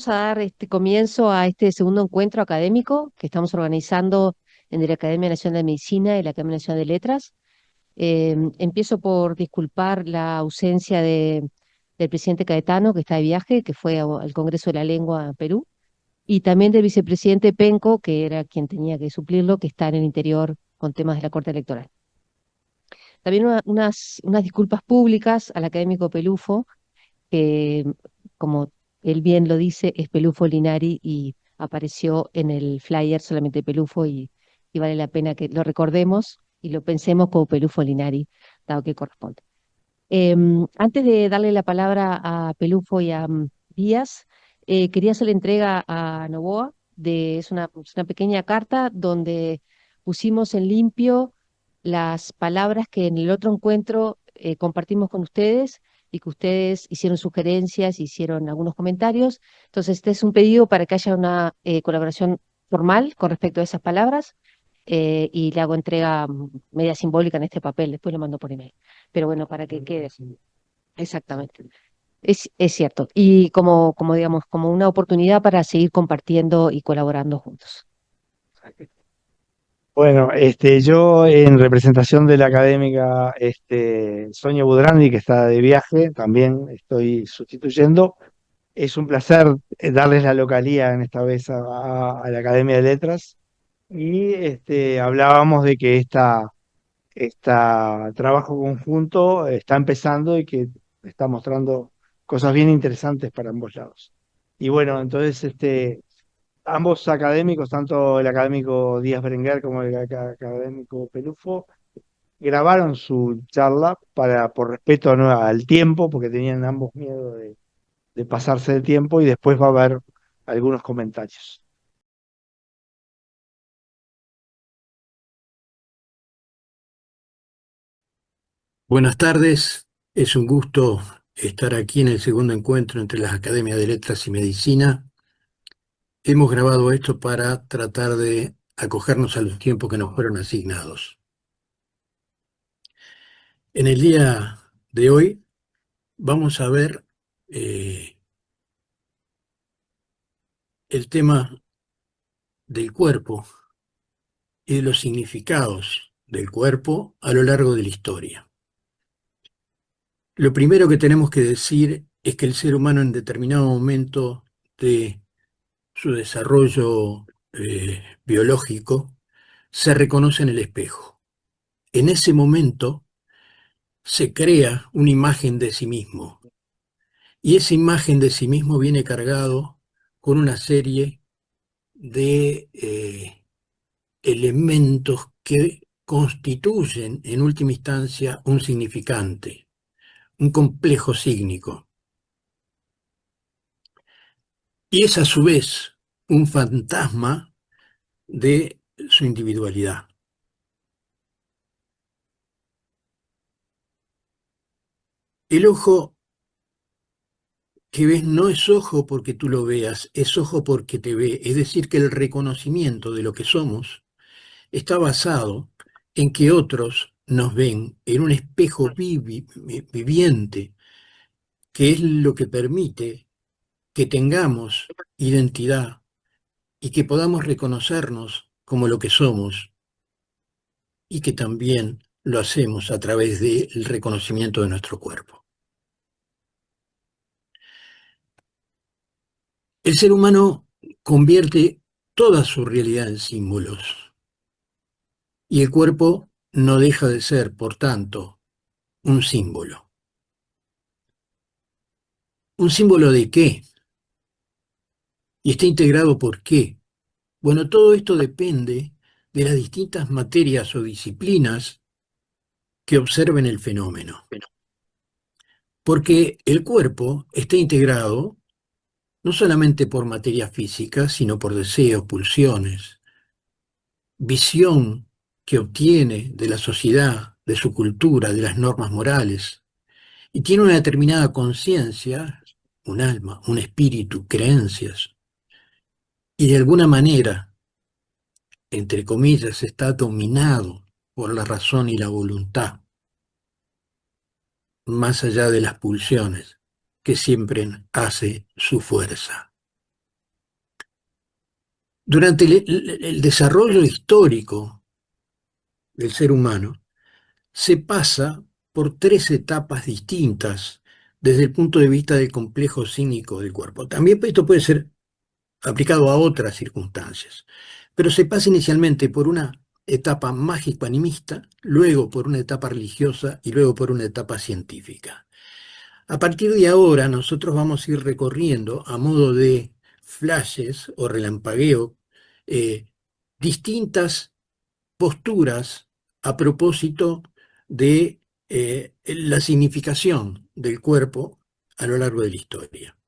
a dar este comienzo a este segundo encuentro académico que estamos organizando en la Academia Nacional de Medicina y la Academia Nacional de Letras. Empiezo por disculpar la ausencia del presidente Caetano, que está de viaje, que fue al Congreso de la Lengua en Perú, y también del vicepresidente Penco, que era quien tenía que suplirlo, que está en el interior con temas de la Corte Electoral. También unas disculpas públicas al académico Pelufo, que, como él bien lo dice, es Pelufo Linari y apareció en el flyer solamente Pelufo y vale la pena que lo recordemos y lo pensemos como Pelufo Linari, dado que corresponde. Antes de darle la palabra a Pelufo y a Díaz, quería hacer la entrega a Novoa es una pequeña carta donde pusimos en limpio las palabras que en el otro encuentro compartimos con ustedes y que ustedes hicieron sugerencias, hicieron algunos comentarios. Entonces, este es un pedido para que haya una colaboración formal con respecto a esas palabras y le hago entrega media simbólica en este papel, después lo mando por email. Pero bueno, para que quede así. Exactamente. Es cierto. Y como digamos, como una oportunidad para seguir compartiendo y colaborando juntos. Bueno, yo en representación de la académica Sonia Budrandi, que está de viaje, también estoy sustituyendo. Es un placer darles la localía en esta vez a la Academia de Letras. Y hablábamos de que esta trabajo conjunto está empezando y que está mostrando cosas bien interesantes para ambos lados. Y bueno, entonces ambos académicos, tanto el académico Díaz Berenguer como el académico Pelufo, grabaron su charla por respeto al tiempo, porque tenían ambos miedo de pasarse de tiempo, y después va a haber algunos comentarios. Buenas tardes, es un gusto estar aquí en el segundo encuentro entre las Academias de Letras y Medicina. Hemos grabado esto para tratar de acogernos a los tiempos que nos fueron asignados. En el día de hoy vamos a ver el tema del cuerpo y de los significados del cuerpo a lo largo de la historia. Lo primero que tenemos que decir es que el ser humano en determinado momento de su desarrollo biológico, se reconoce en el espejo. En ese momento se crea una imagen de sí mismo y esa imagen de sí mismo viene cargado con una serie de elementos que constituyen en última instancia un significante, un complejo sígnico. Y es a su vez un fantasma de su individualidad. El ojo que ves no es ojo porque tú lo veas, es ojo porque te ve. Es decir, que el reconocimiento de lo que somos está basado en que otros nos ven en un espejo viviente, que es lo que permite que tengamos identidad y que podamos reconocernos como lo que somos y que también lo hacemos a través del reconocimiento de nuestro cuerpo. El ser humano convierte toda su realidad en símbolos y el cuerpo no deja de ser, por tanto, un símbolo. ¿Un símbolo de qué? ¿Y está integrado por qué? Bueno, todo esto depende de las distintas materias o disciplinas que observen el fenómeno. Porque el cuerpo está integrado no solamente por materia física, sino por deseos, pulsiones, visión que obtiene de la sociedad, de su cultura, de las normas morales, y tiene una determinada conciencia, un alma, un espíritu, creencias, y de alguna manera, entre comillas, está dominado por la razón y la voluntad, más allá de las pulsiones que siempre hace su fuerza. Durante el desarrollo histórico del ser humano, se pasa por tres etapas distintas desde el punto de vista del complejo cínico del cuerpo. También esto puede ser aplicado a otras circunstancias, pero se pasa inicialmente por una etapa mágico-animista, luego por una etapa religiosa y luego por una etapa científica. A partir de ahora nosotros vamos a ir recorriendo a modo de flashes o relampagueo eh, distintas posturas a propósito de la significación del cuerpo a lo largo de la historia.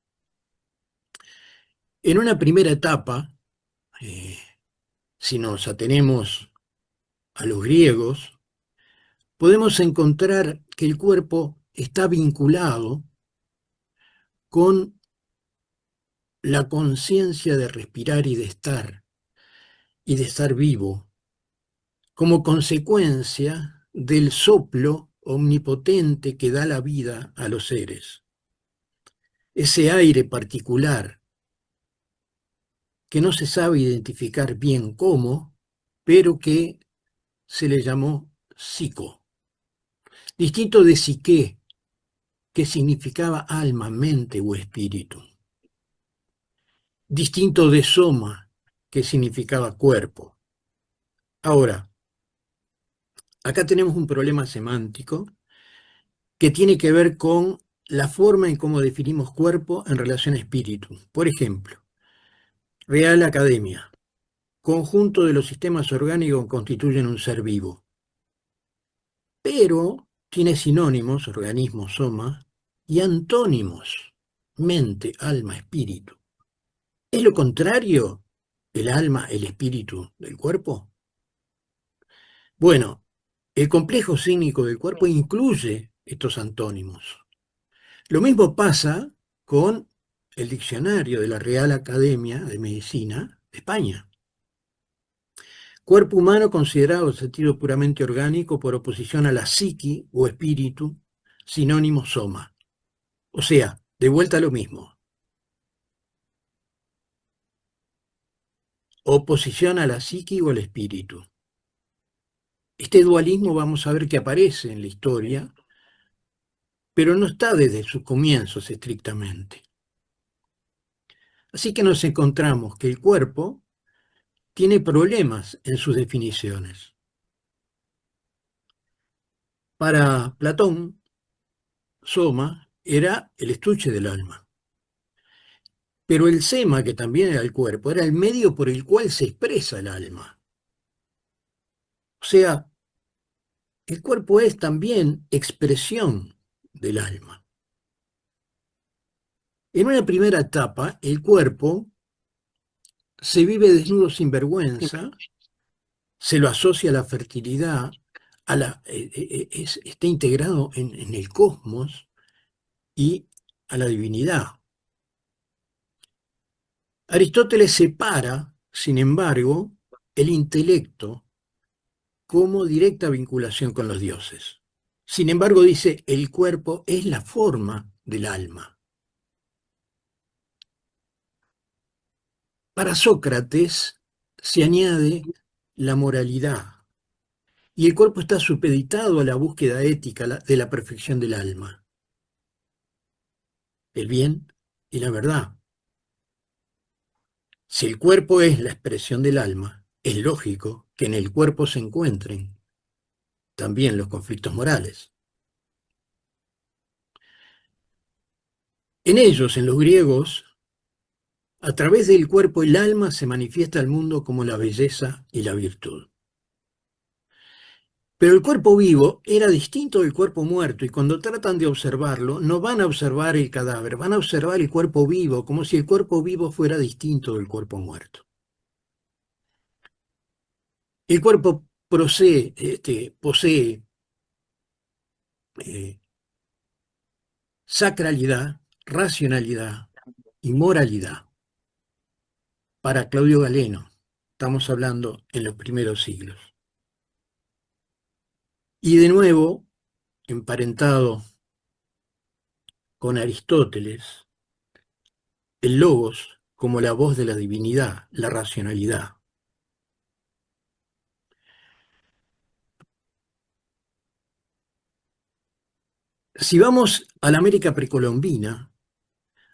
En una primera etapa, eh, si nos atenemos a los griegos, podemos encontrar que el cuerpo está vinculado con la conciencia de respirar y de estar vivo, como consecuencia del soplo omnipotente que da la vida a los seres. Ese aire particular que no se sabe identificar bien cómo, pero que se le llamó psico. Distinto de psique, que significaba alma, mente o espíritu. Distinto de soma, que significaba cuerpo. Ahora, acá tenemos un problema semántico que tiene que ver con la forma en cómo definimos cuerpo en relación a espíritu. Por ejemplo, Real Academia. Conjunto de los sistemas orgánicos constituyen un ser vivo. Pero tiene sinónimos, organismo, soma, y antónimos, mente, alma, espíritu. ¿Es lo contrario el alma, el espíritu del cuerpo? Bueno, el complejo clínico del cuerpo incluye estos antónimos. Lo mismo pasa con el diccionario de la Real Academia de Medicina de España. Cuerpo humano considerado en sentido puramente orgánico por oposición a la psiqui o espíritu, sinónimo soma. O sea, de vuelta a lo mismo. Oposición a la psiqui o al espíritu. Este dualismo vamos a ver que aparece en la historia, pero no está desde sus comienzos estrictamente. Así que nos encontramos que el cuerpo tiene problemas en sus definiciones. Para Platón, soma era el estuche del alma. Pero el sema, que también era el cuerpo, era el medio por el cual se expresa el alma. O sea, el cuerpo es también expresión del alma. En una primera etapa, el cuerpo se vive desnudo sin vergüenza, se lo asocia a la fertilidad, está integrado en el cosmos y a la divinidad. Aristóteles separa, sin embargo, el intelecto como directa vinculación con los dioses. Sin embargo, dice, el cuerpo es la forma del alma. Para Sócrates se añade la moralidad, y el cuerpo está supeditado a la búsqueda ética de la perfección del alma, el bien y la verdad. Si el cuerpo es la expresión del alma, es lógico que en el cuerpo se encuentren también los conflictos morales. En ellos, en los griegos, a través del cuerpo el alma se manifiesta al mundo como la belleza y la virtud. Pero el cuerpo vivo era distinto del cuerpo muerto y cuando tratan de observarlo no van a observar el cadáver, van a observar el cuerpo vivo, como si el cuerpo vivo fuera distinto del cuerpo muerto. El cuerpo posee eh, sacralidad, racionalidad y moralidad. Para Claudio Galeno, estamos hablando en los primeros siglos. Y de nuevo, emparentado con Aristóteles, el logos como la voz de la divinidad, la racionalidad. Si vamos a la América precolombina,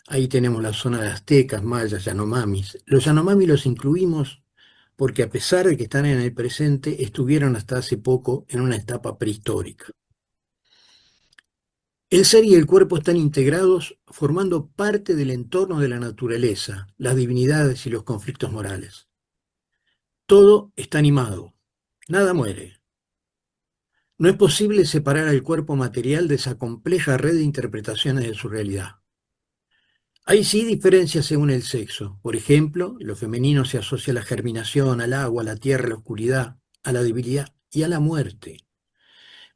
ahí tenemos la zona de aztecas, mayas, yanomamis. Los yanomamis los incluimos porque a pesar de que están en el presente, estuvieron hasta hace poco en una etapa prehistórica. El ser y el cuerpo están integrados formando parte del entorno de la naturaleza, las divinidades y los conflictos morales. Todo está animado, nada muere. No es posible separar al cuerpo material de esa compleja red de interpretaciones de su realidad. Hay sí diferencias según el sexo. Por ejemplo, lo femenino se asocia a la germinación, al agua, a la tierra, a la oscuridad, a la debilidad y a la muerte.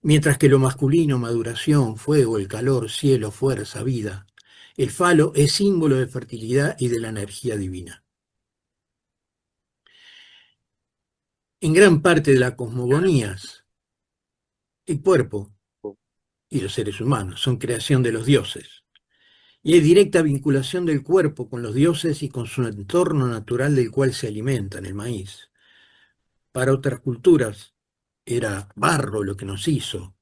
Mientras que lo masculino, maduración, fuego, el calor, cielo, fuerza, vida. El falo es símbolo de fertilidad y de la energía divina. En gran parte de las cosmogonías, el cuerpo y los seres humanos son creación de los dioses. Y hay directa vinculación del cuerpo con los dioses y con su entorno natural del cual se alimentan, el maíz. Para otras culturas era barro lo que nos hizo.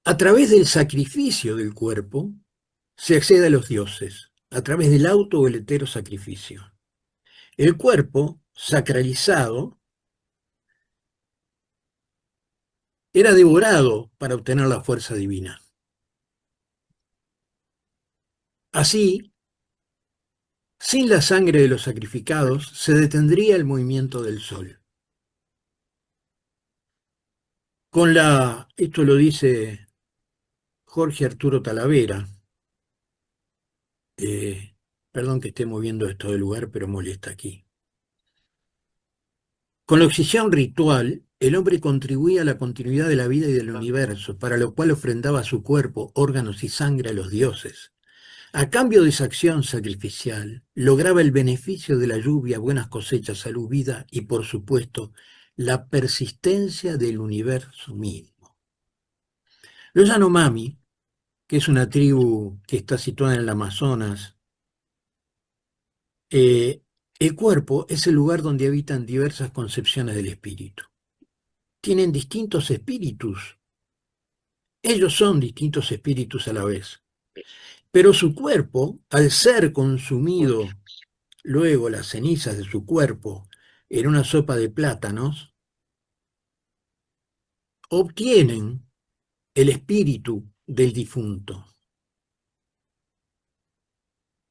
A través del sacrificio del cuerpo se accede a los dioses, a través del auto o el hetero sacrificio. El cuerpo, sacralizado, era devorado para obtener la fuerza divina. Así, sin la sangre de los sacrificados, se detendría el movimiento del sol. Esto lo dice Jorge Arturo Talavera, perdón que esté moviendo esto del lugar, pero molesta aquí. Con la oxidación ritual, el hombre contribuía a la continuidad de la vida y del universo, para lo cual ofrendaba su cuerpo, órganos y sangre a los dioses. A cambio de esa acción sacrificial, lograba el beneficio de la lluvia, buenas cosechas, salud, vida y, por supuesto, la persistencia del universo mismo. Los Yanomami, que es una tribu que está situada en el Amazonas, el cuerpo es el lugar donde habitan diversas concepciones del espíritu. Tienen distintos espíritus. Ellos son distintos espíritus a la vez. Pero su cuerpo, al ser consumido luego las cenizas de su cuerpo en una sopa de plátanos, obtienen el espíritu del difunto.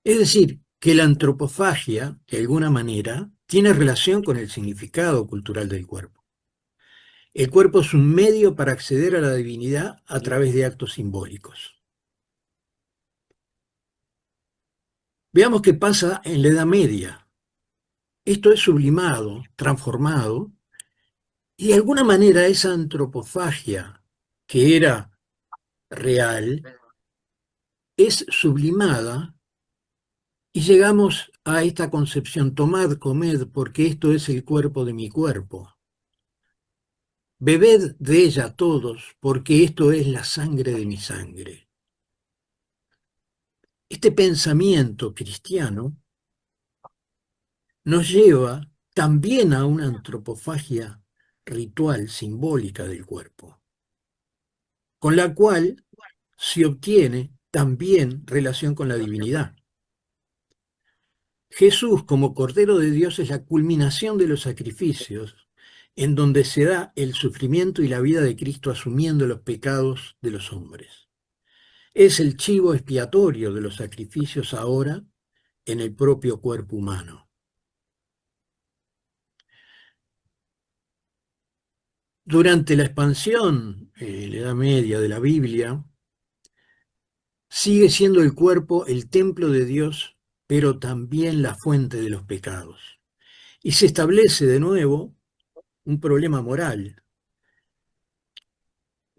Es decir, que la antropofagia, de alguna manera, tiene relación con el significado cultural del cuerpo. El cuerpo es un medio para acceder a la divinidad a través de actos simbólicos. Veamos qué pasa en la Edad Media. Esto es sublimado, transformado, y de alguna manera esa antropofagia que era real es sublimada y llegamos a esta concepción: tomad, comed, porque esto es el cuerpo de mi cuerpo. Bebed de ella todos, porque esto es la sangre de mi sangre. Este pensamiento cristiano nos lleva también a una antropofagia ritual, simbólica del cuerpo, con la cual se obtiene también relación con la divinidad. Jesús, como Cordero de Dios, es la culminación de los sacrificios, en donde se da el sufrimiento y la vida de Cristo asumiendo los pecados de los hombres. Es el chivo expiatorio de los sacrificios ahora en el propio cuerpo humano. Durante la expansión en la Edad Media de la Biblia, sigue siendo el cuerpo el templo de Dios, pero también la fuente de los pecados. Y se establece de nuevo un problema moral.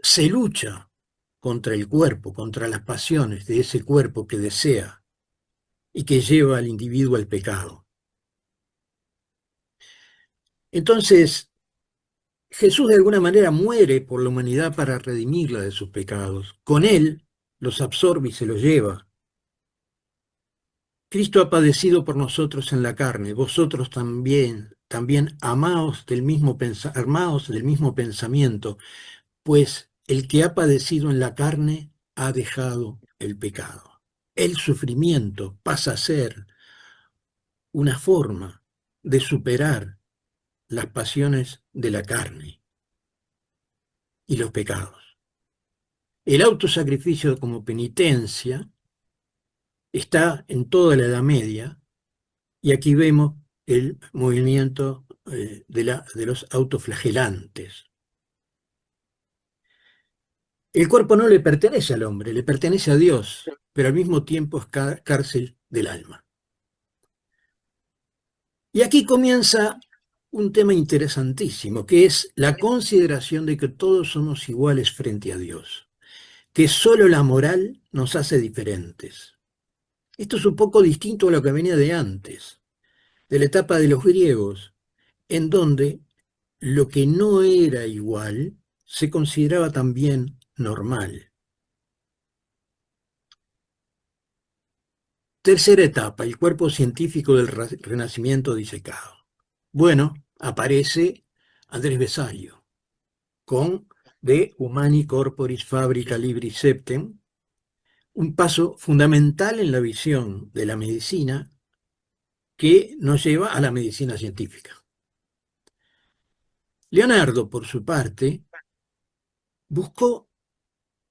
Se lucha contra el cuerpo, contra las pasiones de ese cuerpo que desea y que lleva al individuo al pecado. Entonces, Jesús de alguna manera muere por la humanidad para redimirla de sus pecados. Con él los absorbe y se los lleva. Cristo ha padecido por nosotros en la carne, vosotros también armaos del mismo pensamiento, pues el que ha padecido en la carne ha dejado el pecado. El sufrimiento pasa a ser una forma de superar las pasiones de la carne y los pecados. El autosacrificio como penitencia está en toda la Edad Media y aquí vemos el movimiento de los autoflagelantes. El cuerpo no le pertenece al hombre, le pertenece a Dios, pero al mismo tiempo es cárcel del alma. Y aquí comienza un tema interesantísimo, que es la consideración de que todos somos iguales frente a Dios, que solo la moral nos hace diferentes. Esto es un poco distinto a lo que venía de antes, de la etapa de los griegos, en donde lo que no era igual se consideraba también normal. Tercera etapa, el cuerpo científico del Renacimiento disecado. Bueno, aparece Andrés Vesalio con De Humani Corporis Fabrica Libri Septem, un paso fundamental en la visión de la medicina que nos lleva a la medicina científica. Leonardo, por su parte, buscó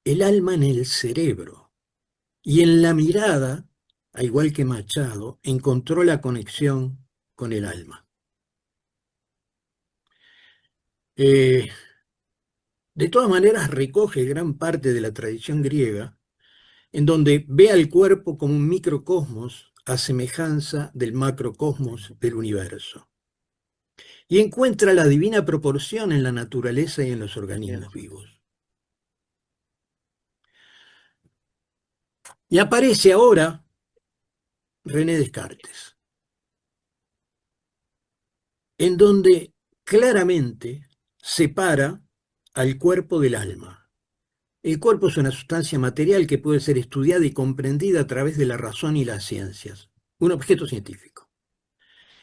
el alma en el cerebro y en la mirada, al igual que Machado, encontró la conexión con el alma. De todas maneras, recoge gran parte de la tradición griega, en donde ve al cuerpo como un microcosmos a semejanza del macrocosmos del universo, y encuentra la divina proporción en la naturaleza y en los organismos vivos. Y aparece ahora René Descartes, en donde claramente separa al cuerpo del alma. El cuerpo es una sustancia material que puede ser estudiada y comprendida a través de la razón y las ciencias, un objeto científico.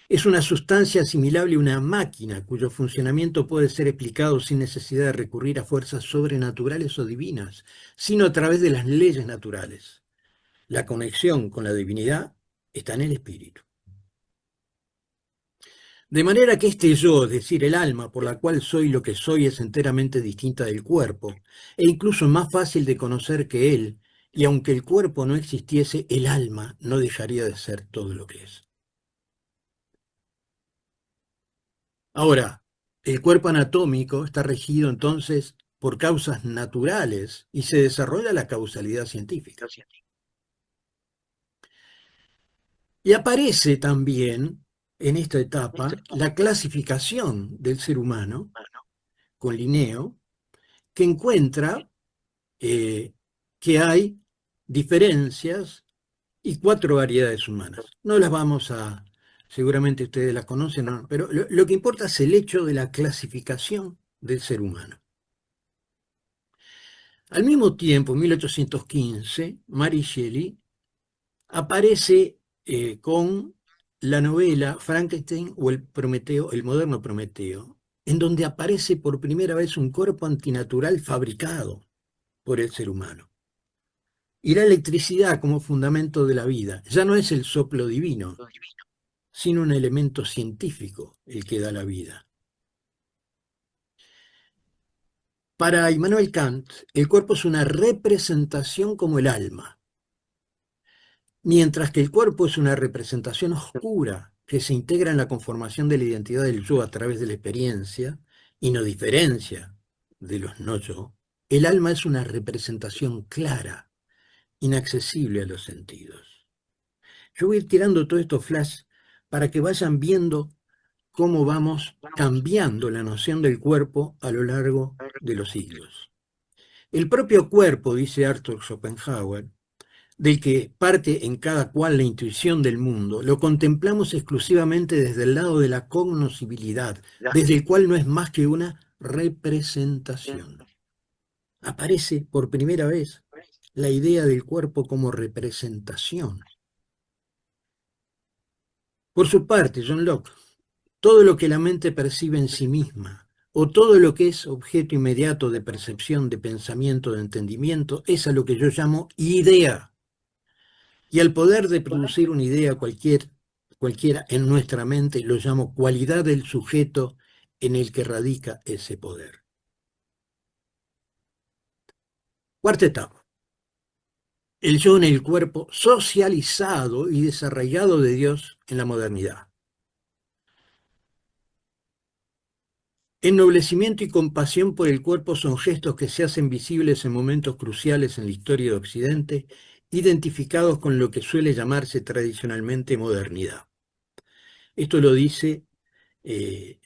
Es una sustancia asimilable a una máquina cuyo funcionamiento puede ser explicado sin necesidad de recurrir a fuerzas sobrenaturales o divinas, sino a través de las leyes naturales. La conexión con la divinidad está en el espíritu. De manera que este yo, es decir, el alma por la cual soy lo que soy, es enteramente distinta del cuerpo, e incluso más fácil de conocer que él, y aunque el cuerpo no existiese, el alma no dejaría de ser todo lo que es. Ahora, el cuerpo anatómico está regido entonces por causas naturales y se desarrolla la causalidad científica. Y aparece también en esta etapa la clasificación del ser humano con Linneo, que encuentra que hay diferencias y 4 variedades humanas. No las vamos a, seguramente ustedes las conocen, ¿no? Pero lo que importa es el hecho de la clasificación del ser humano. Al mismo tiempo, en 1815, Mary Shelley aparece con la novela Frankenstein o el Prometeo, el moderno Prometeo, en donde aparece por primera vez un cuerpo antinatural fabricado por el ser humano. Y la electricidad como fundamento de la vida ya no es el soplo divino, sino un elemento científico el que da la vida. Para Immanuel Kant, el cuerpo es una representación como el alma, mientras que el cuerpo es una representación oscura que se integra en la conformación de la identidad del yo a través de la experiencia y no diferencia de los no yo. El alma es una representación clara, inaccesible a los sentidos. Yo voy a ir tirando todos estos flash para que vayan viendo cómo vamos cambiando la noción del cuerpo a lo largo de los siglos. El propio cuerpo, dice Arthur Schopenhauer, del que parte en cada cual la intuición del mundo, lo contemplamos exclusivamente desde el lado de la cognoscibilidad, desde el cual no es más que una representación. Aparece por primera vez la idea del cuerpo como representación. Por su parte, John Locke, todo lo que la mente percibe en sí misma, o todo lo que es objeto inmediato de percepción, de pensamiento, de entendimiento, es a lo que yo llamo idea. Y al poder de producir una idea cualquiera en nuestra mente lo llamo cualidad del sujeto en el que radica ese poder. Cuarta etapa. El yo en el cuerpo socializado y desarraigado de Dios en la modernidad. Ennoblecimiento y compasión por el cuerpo son gestos que se hacen visibles en momentos cruciales en la historia de Occidente, identificados con lo que suele llamarse tradicionalmente modernidad. Esto lo dice eh,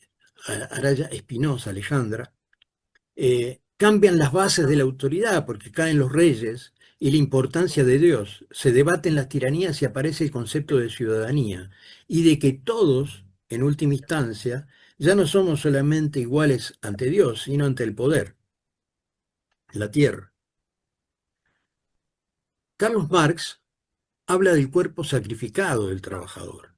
Araya Espinosa, Alejandra. Cambian las bases de la autoridad porque caen los reyes y la importancia de Dios. Se debaten las tiranías y aparece el concepto de ciudadanía y de que todos, en última instancia, ya no somos solamente iguales ante Dios, sino ante el poder, la tierra. Carlos Marx habla del cuerpo sacrificado del trabajador.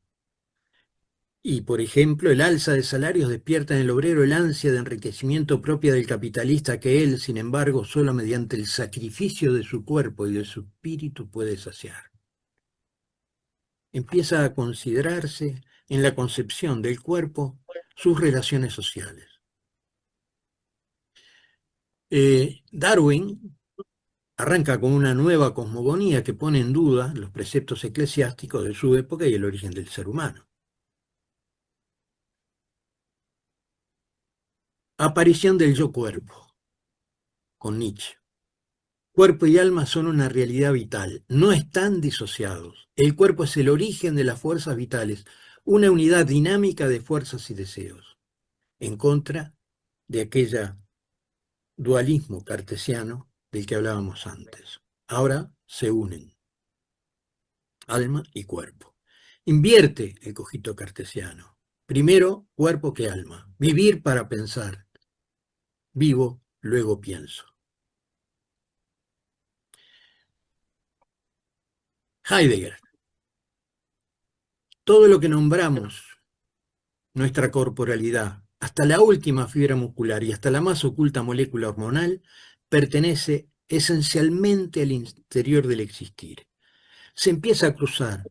Y, por ejemplo, el alza de salarios despierta en el obrero el ansia de enriquecimiento propia del capitalista que él, sin embargo, solo mediante el sacrificio de su cuerpo y de su espíritu puede saciar. Empieza a considerarse en la concepción del cuerpo sus relaciones sociales. Darwin arranca con una nueva cosmogonía que pone en duda los preceptos eclesiásticos de su época y el origen del ser humano. Aparición del yo cuerpo, con Nietzsche. Cuerpo y alma son una realidad vital, no están disociados. El cuerpo es el origen de las fuerzas vitales, una unidad dinámica de fuerzas y deseos, en contra de aquella dualismo cartesiano del que hablábamos antes. Ahora se unen, alma y cuerpo. Invierte el cogito cartesiano. Primero cuerpo que alma. Vivir para pensar. Vivo, luego pienso. Heidegger. Todo lo que nombramos, nuestra corporalidad, hasta la última fibra muscular y hasta la más oculta molécula hormonal, pertenece esencialmente al interior del existir. Se empieza a cruzar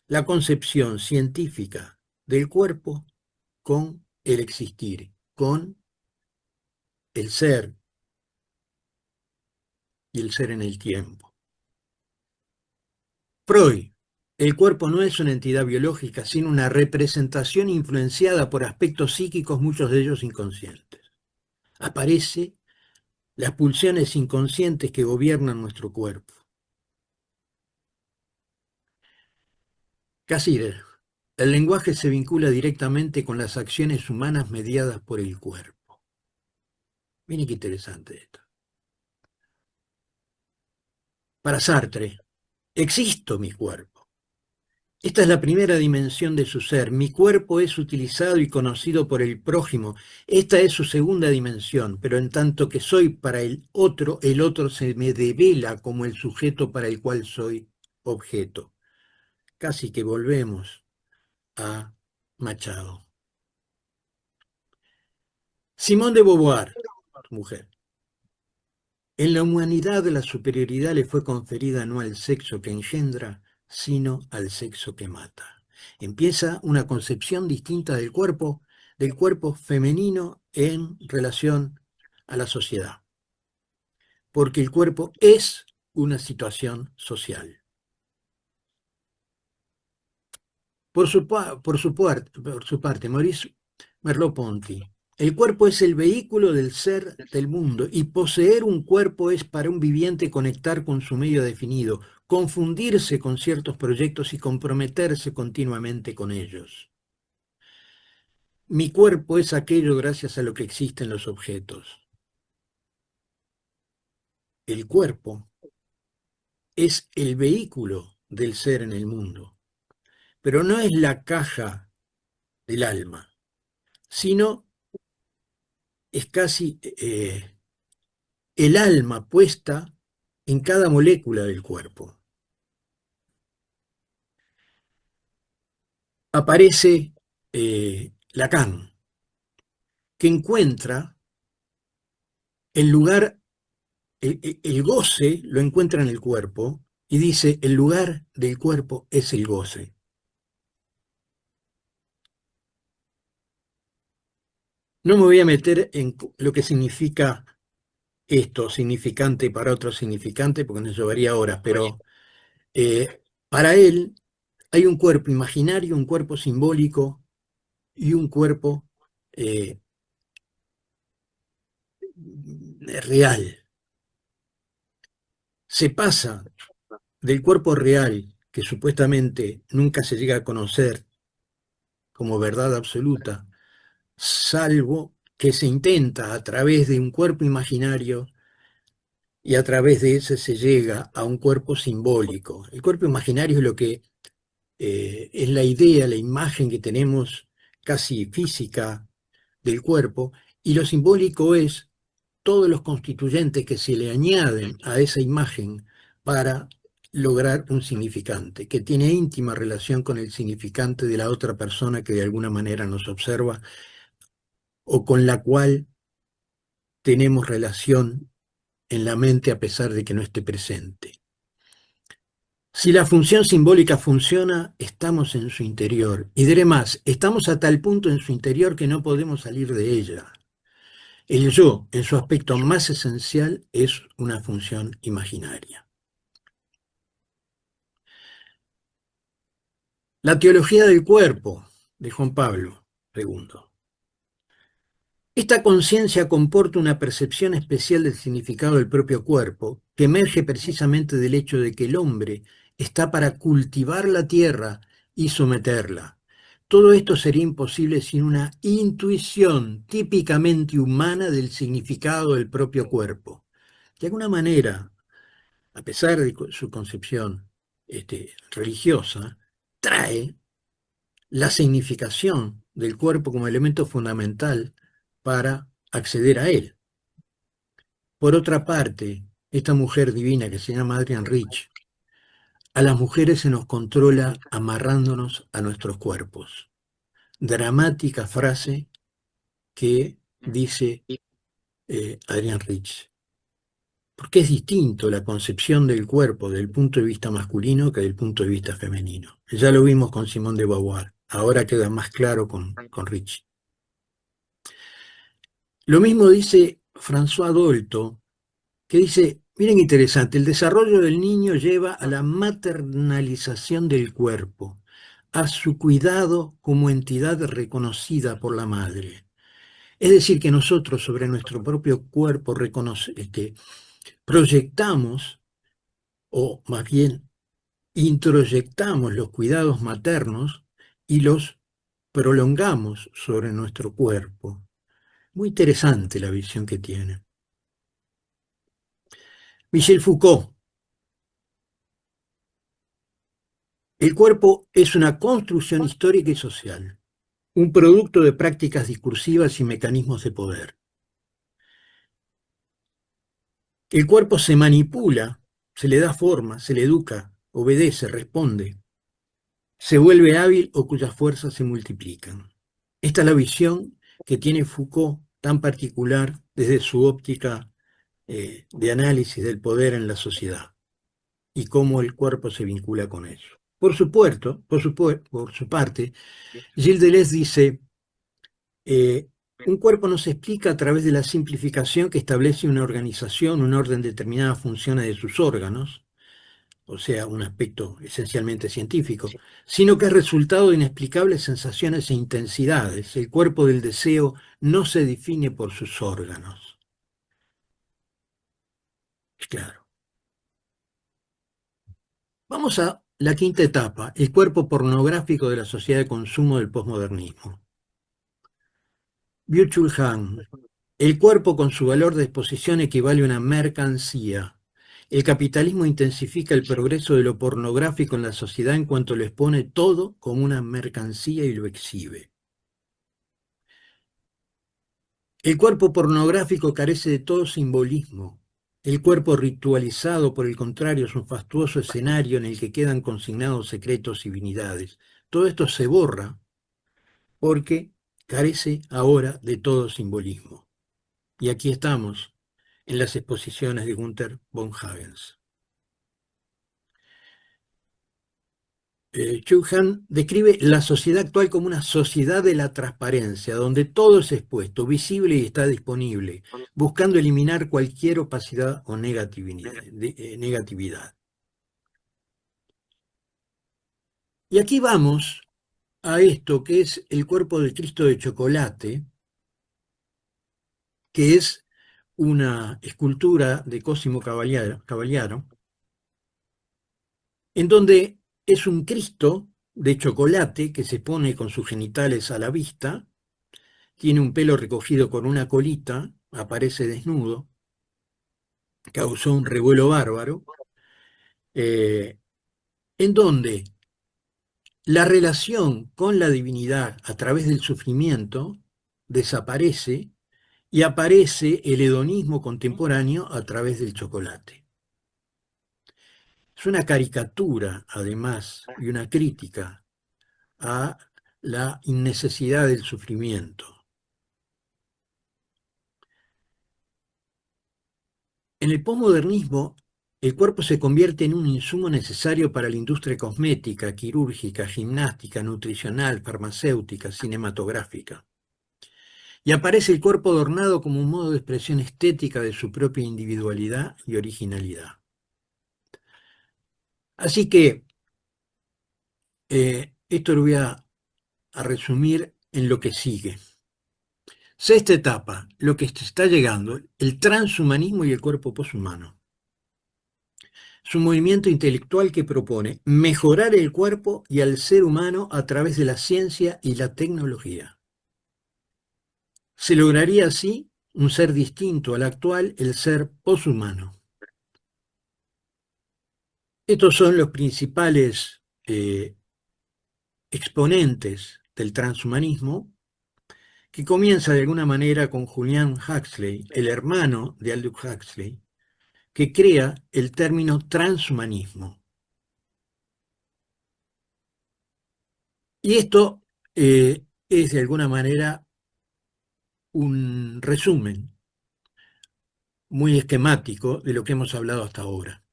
la concepción científica del cuerpo con el existir, con el ser y el ser en el tiempo. Freud, el cuerpo no es una entidad biológica, sino una representación influenciada por aspectos psíquicos, muchos de ellos inconscientes. Aparece las pulsiones inconscientes que gobiernan nuestro cuerpo. Cassirer, el lenguaje se vincula directamente con las acciones humanas mediadas por el cuerpo. Miren qué interesante esto. Para Sartre, existo mi cuerpo. Esta es la primera dimensión de su ser. Mi cuerpo es utilizado y conocido por el prójimo. Esta es su segunda dimensión, pero en tanto que soy para el otro se me devela como el sujeto para el cual soy objeto. Casi que volvemos a Machado. Simone de Beauvoir, mujer. En la humanidad la superioridad le fue conferida no al sexo que engendra, sino al sexo que mata. Empieza una concepción distinta del cuerpo femenino en relación a la sociedad, porque el cuerpo es una situación social. Por su parte, Maurice Merleau-Ponty, el cuerpo es el vehículo del ser del mundo y poseer un cuerpo es para un viviente conectar con su medio definido, confundirse con ciertos proyectos y comprometerse continuamente con ellos. Mi cuerpo es aquello gracias a lo que existen los objetos. El cuerpo es el vehículo del ser en el mundo, pero no es la caja del alma, sino es casi el alma puesta en cada molécula del cuerpo. aparece Lacan, que encuentra el lugar, el goce lo encuentra en el cuerpo y dice, el lugar del cuerpo es el goce. No me voy a meter en lo que significa esto, significante y para otro significante, porque nos llevaría horas, pero para él hay un cuerpo imaginario, un cuerpo simbólico y un cuerpo eh, real. Se pasa del cuerpo real, que supuestamente nunca se llega a conocer como verdad absoluta, salvo que se intenta a través de un cuerpo imaginario y a través de ese se llega a un cuerpo simbólico. El cuerpo imaginario es lo que es la idea, la imagen que tenemos casi física del cuerpo, y lo simbólico es todos los constituyentes que se le añaden a esa imagen para lograr un significante, que tiene íntima relación con el significante de la otra persona que de alguna manera nos observa o con la cual tenemos relación en la mente a pesar de que no esté presente. Si la función simbólica funciona, estamos en su interior. Y diré más, estamos a tal punto en su interior que no podemos salir de ella. El yo, en su aspecto más esencial, es una función imaginaria. La teología del cuerpo, de Juan Pablo II. Esta conciencia comporta una percepción especial del significado del propio cuerpo, que emerge precisamente del hecho de que el hombre está para cultivar la tierra y someterla. Todo esto sería imposible sin una intuición típicamente humana del significado del propio cuerpo. De alguna manera, a pesar de su concepción religiosa, trae la significación del cuerpo como elemento fundamental para acceder a él. Por otra parte, esta mujer divina que se llama Adrienne Rich, a las mujeres se nos controla amarrándonos a nuestros cuerpos. Dramática frase que dice Adrienne Rich. Porque es distinto la concepción del cuerpo desde el punto de vista masculino que del punto de vista femenino. Ya lo vimos con Simone de Beauvoir, ahora queda más claro con Rich. Lo mismo dice François Dolto, que dice, miren interesante, el desarrollo del niño lleva a la maternalización del cuerpo, a su cuidado como entidad reconocida por la madre. Es decir, que nosotros sobre nuestro propio cuerpo proyectamos, o más bien introyectamos los cuidados maternos y los prolongamos sobre nuestro cuerpo. Muy interesante la visión que tiene. Michel Foucault. El cuerpo es una construcción histórica y social, un producto de prácticas discursivas y mecanismos de poder. El cuerpo se manipula, se le da forma, se le educa, obedece, responde, se vuelve hábil o cuyas fuerzas se multiplican. Esta es la visión que tiene Foucault tan particular desde su óptica de análisis del poder en la sociedad y cómo el cuerpo se vincula con eso. Por su parte, Gilles Deleuze dice, un cuerpo no se explica a través de la simplificación que establece una organización, un orden de determinadas funciones de sus órganos, o sea, un aspecto esencialmente científico, sino que es resultado de inexplicables sensaciones e intensidades. El cuerpo del deseo no se define por sus órganos. Claro. Vamos a la quinta etapa, el cuerpo pornográfico de la sociedad de consumo del posmodernismo. Byung-Chul Han, el cuerpo con su valor de exposición equivale a una mercancía. El capitalismo intensifica el progreso de lo pornográfico en la sociedad en cuanto lo expone todo como una mercancía y lo exhibe. El cuerpo pornográfico carece de todo simbolismo. El cuerpo ritualizado, por el contrario, es un fastuoso escenario en el que quedan consignados secretos y divinidades. todo esto se borra porque carece ahora de todo simbolismo. Y aquí estamos en las exposiciones de Gunther von Hagens. Chul describe la sociedad actual como una sociedad de la transparencia, donde todo es expuesto, visible y está disponible, buscando eliminar cualquier opacidad o negatividad. Y aquí vamos a esto que es el cuerpo del Cristo de chocolate, que es una escultura de Cosimo Cavaliaro, en donde es un Cristo de chocolate que se pone con sus genitales a la vista, tiene un pelo recogido con una colita, aparece desnudo, causó un revuelo bárbaro, en donde la relación con la divinidad a través del sufrimiento desaparece y aparece el hedonismo contemporáneo a través del chocolate. Es una caricatura, además, y una crítica a la innecesidad del sufrimiento. En el posmodernismo, el cuerpo se convierte en un insumo necesario para la industria cosmética, quirúrgica, gimnástica, nutricional, farmacéutica, cinematográfica. Y aparece el cuerpo adornado como un modo de expresión estética de su propia individualidad y originalidad. Así que esto lo voy a resumir en lo que sigue. Sexta etapa, lo que está llegando, el transhumanismo y el cuerpo poshumano. Es un movimiento intelectual que propone mejorar el cuerpo y al ser humano a través de la ciencia y la tecnología. Se lograría así un ser distinto al actual, el ser poshumano. Estos son los principales exponentes del transhumanismo, que comienza de alguna manera con Julian Huxley, el hermano de Aldous Huxley, que crea el término transhumanismo. Y esto es de alguna manera un resumen muy esquemático de lo que hemos hablado hasta ahora.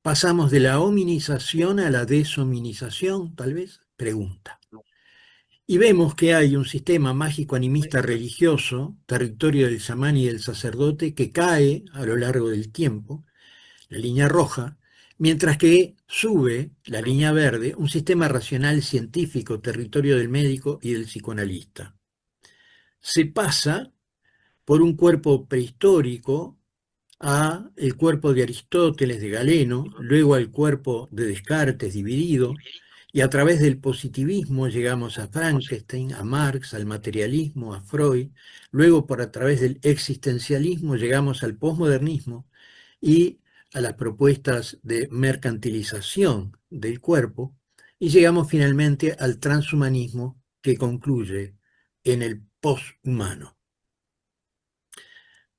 ¿Pasamos de la hominización a la deshominización, tal vez? Pregunta. Y vemos que hay un sistema mágico animista religioso, territorio del chamán y del sacerdote, que cae a lo largo del tiempo, la línea roja, mientras que sube la línea verde, un sistema racional científico, territorio del médico y del psicoanalista. Se pasa por un cuerpo prehistórico a el cuerpo de Aristóteles, de Galeno, luego al cuerpo de Descartes dividido, y a través del positivismo llegamos a Frankenstein, a Marx, al materialismo, a Freud, luego por a través del existencialismo llegamos al posmodernismo y a las propuestas de mercantilización del cuerpo, y llegamos finalmente al transhumanismo que concluye en el poshumano.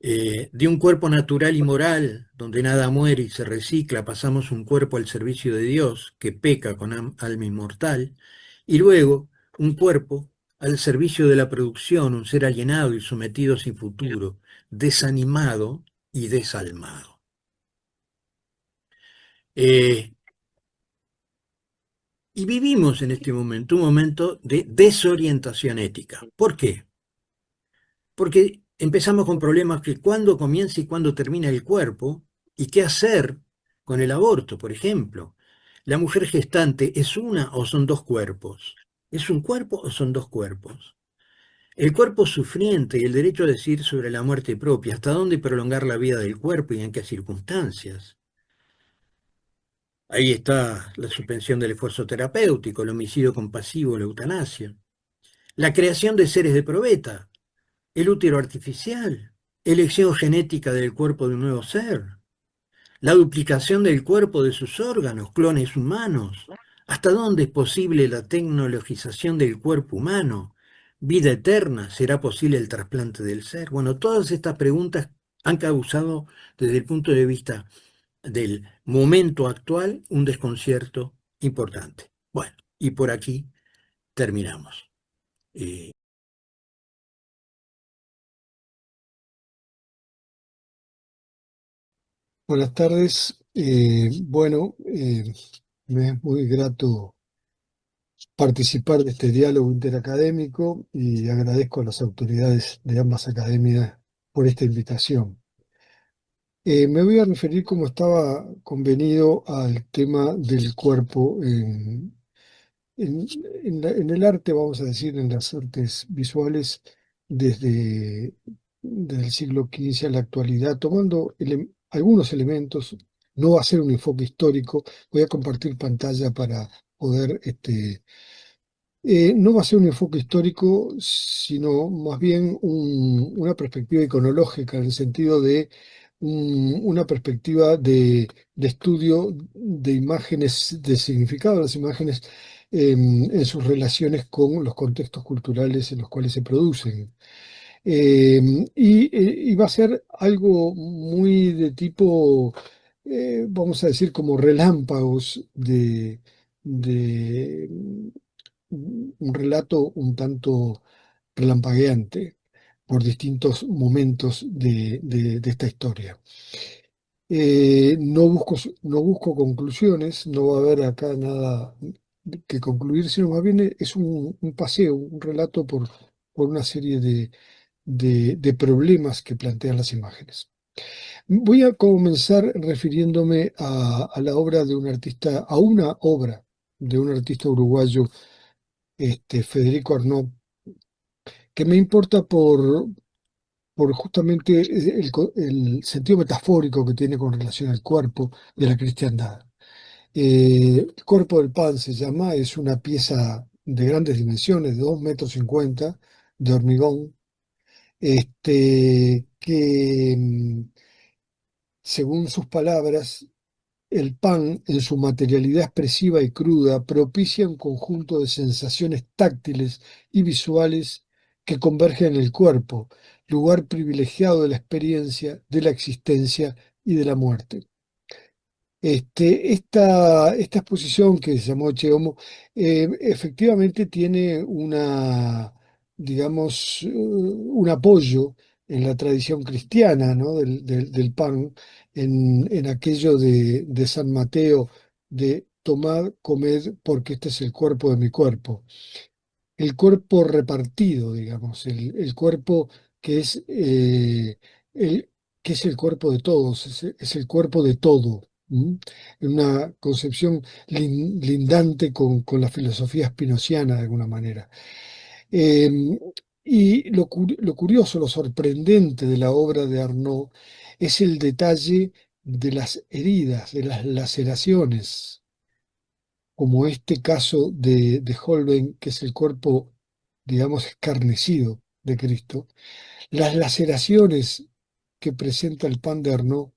De un cuerpo natural y moral, donde nada muere y se recicla, pasamos un cuerpo al servicio de Dios, que peca con alma inmortal, y luego un cuerpo al servicio de la producción, un ser alienado y sometido sin futuro, desanimado y desalmado. Y vivimos en este momento un momento de desorientación ética. ¿Por qué? Porque empezamos con problemas que cuándo comienza y cuándo termina el cuerpo, y qué hacer con el aborto, por ejemplo. ¿La mujer gestante es una o son dos cuerpos? ¿Es un cuerpo o son dos cuerpos? El cuerpo sufriente y el derecho a decir sobre la muerte propia, ¿hasta dónde prolongar la vida del cuerpo y en qué circunstancias? Ahí está la suspensión del esfuerzo terapéutico, el homicidio compasivo, la eutanasia. La creación de seres de probeta, el útero artificial, elección genética del cuerpo de un nuevo ser, la duplicación del cuerpo de sus órganos, clones humanos. ¿Hasta dónde es posible la tecnologización del cuerpo humano? ¿Vida eterna? ¿Será posible el trasplante del ser? Bueno, todas estas preguntas han causado, desde el punto de vista del momento actual, un desconcierto importante. Bueno, y por aquí terminamos. Eh, Buenas tardes. Me es muy grato participar de este diálogo interacadémico y agradezco a las autoridades de ambas academias por esta invitación. Me voy a referir, como estaba convenido, al tema del cuerpo en, en el arte, vamos a decir, en las artes visuales, desde el siglo XV a la actualidad, tomando algunos elementos. No va a ser un enfoque histórico, voy a compartir pantalla para poder, no va a ser un enfoque histórico, sino más bien una perspectiva iconológica, en el sentido de una perspectiva de estudio de imágenes, de significado de las imágenes en sus relaciones con los contextos culturales en los cuales se producen. Y va a ser algo muy de tipo, vamos a decir, como relámpagos de un relato un tanto relampagueante por distintos momentos de esta historia. No busco conclusiones, no va a haber acá nada que concluir, sino más bien es un paseo, un relato por una serie de problemas que plantean las imágenes. Voy a comenzar refiriéndome a la obra de un artista, a una obra de un artista uruguayo, Federico Arnaud, que me importa por justamente el sentido metafórico que tiene con relación al cuerpo de la cristiandad. El cuerpo del pan se llama, es una pieza de grandes dimensiones, de 2,50 m, de hormigón, que según sus palabras, el pan, en su materialidad expresiva y cruda, propicia un conjunto de sensaciones táctiles y visuales que convergen en el cuerpo, lugar privilegiado de la experiencia, de la existencia y de la muerte. Esta exposición, que se llamó Che Homo, efectivamente tiene digamos, un apoyo en la tradición cristiana, ¿no? Del pan, en aquello de San Mateo, de tomad, comed, porque este es el cuerpo de mi cuerpo. El cuerpo repartido, digamos, el cuerpo que es, el, que es el cuerpo de todos, es el cuerpo de todo. ¿M? Una concepción lindante con la filosofía spinociana de alguna manera. Eh, y lo curioso, lo sorprendente de la obra de Arnaud es el detalle de las heridas, de las laceraciones, como este caso de Holbein, que es el cuerpo, digamos, escarnecido de Cristo. Las laceraciones que presenta el pan de Arnaud,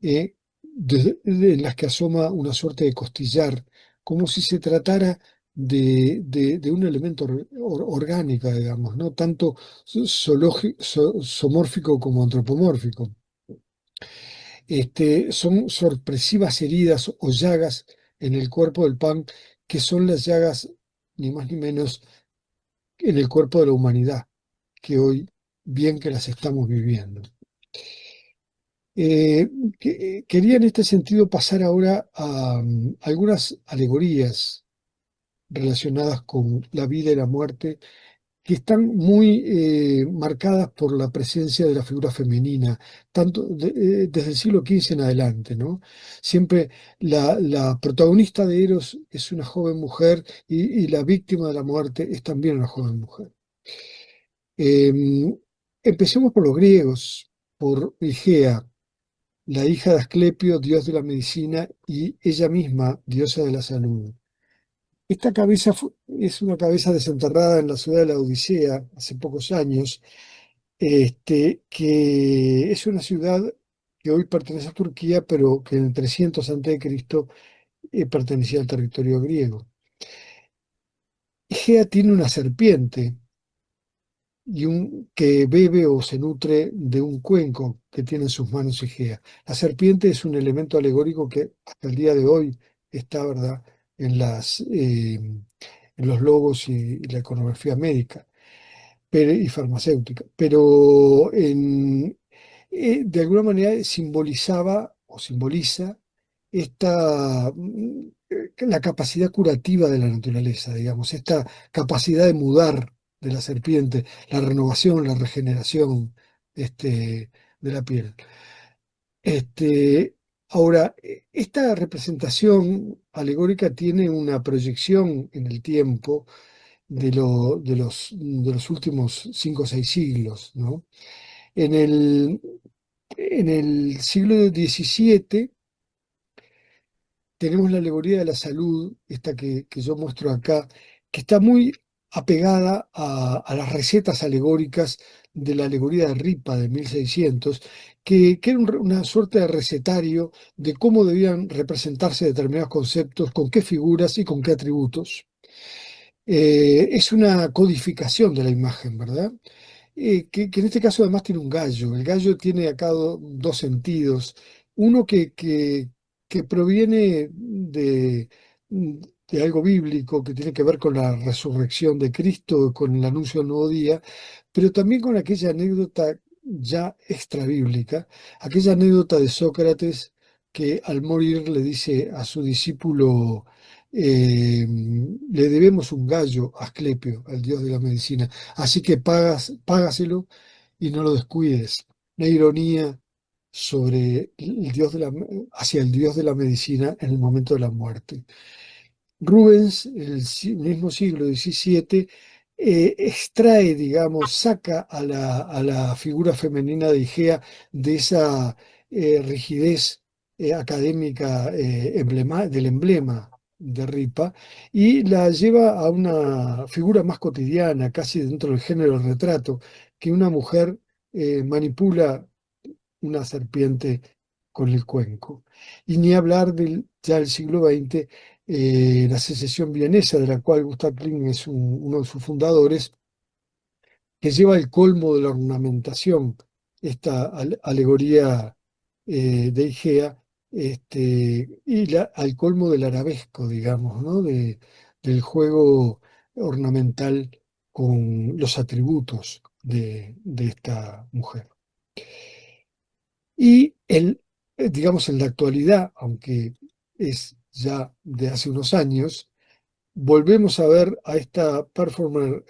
en las que asoma una suerte de costillar, como si se tratara de un elemento orgánico, digamos, no tanto zoomórfico como antropomórfico. Son sorpresivas heridas o llagas en el cuerpo del pan, que son las llagas, ni más ni menos, en el cuerpo de la humanidad, que hoy bien que las estamos viviendo. Eh, Quería en este sentido pasar ahora a algunas alegorías relacionadas con la vida y la muerte, que están muy marcadas por la presencia de la figura femenina, desde el siglo XV en adelante, ¿no? Siempre la protagonista de Eros es una joven mujer, y la víctima de la muerte es también una joven mujer. Empecemos por los griegos, por Igea, la hija de Asclepio, dios de la medicina, y ella misma, diosa de la salud. Esta cabeza es una cabeza desenterrada en la ciudad de la Odisea hace pocos años, que es una ciudad que hoy pertenece a Turquía, pero que en el 300 a.C. Pertenecía al territorio griego. Egea tiene una serpiente que bebe o se nutre de un cuenco que tiene en sus manos Egea. La serpiente es un elemento alegórico que hasta el día de hoy está, ¿verdad?, en los logos y la iconografía médica y farmacéutica, pero de alguna manera simbolizaba o simboliza la capacidad curativa de la naturaleza, digamos, esta capacidad de mudar de la serpiente, la renovación, la regeneración de la piel. Ahora, esta representación alegórica tiene una proyección en el tiempo de los últimos 5 o 6 siglos, ¿no? En el siglo XVII tenemos la alegoría de la salud, esta que yo muestro acá, que está muy apegada a las recetas alegóricas de la alegoría de Ripa de 1600, que era una suerte de recetario de cómo debían representarse determinados conceptos, con qué figuras y con qué atributos. Es una codificación de la imagen, ¿verdad? Que en este caso además tiene un gallo. El gallo tiene acá dos sentidos. Uno que proviene de algo bíblico, que tiene que ver con la resurrección de Cristo, con el anuncio del nuevo día, pero también con aquella anécdota ya extrabíblica, aquella anécdota de Sócrates que al morir le dice a su discípulo, le debemos un gallo a Asclepio, al dios de la medicina. Así que págaselo y no lo descuides. Una ironía sobre hacia el dios de la medicina en el momento de la muerte. Rubens, en el mismo siglo XVII, extrae, digamos, saca a la figura femenina de Igea de esa rigidez académica del emblema de Ripa y la lleva a una figura más cotidiana, casi dentro del género del retrato, que una mujer manipula una serpiente con el cuenco. Y ni hablar ya del siglo XX, la secesión vienesa, de la cual Gustav Klimt es uno de sus fundadores, que lleva el colmo de la ornamentación, esta alegoría de Igea, al colmo del arabesco, digamos, ¿no? Del juego ornamental con los atributos de esta mujer. Y digamos, en la actualidad, aunque es ya de hace unos años, volvemos a ver a esta performer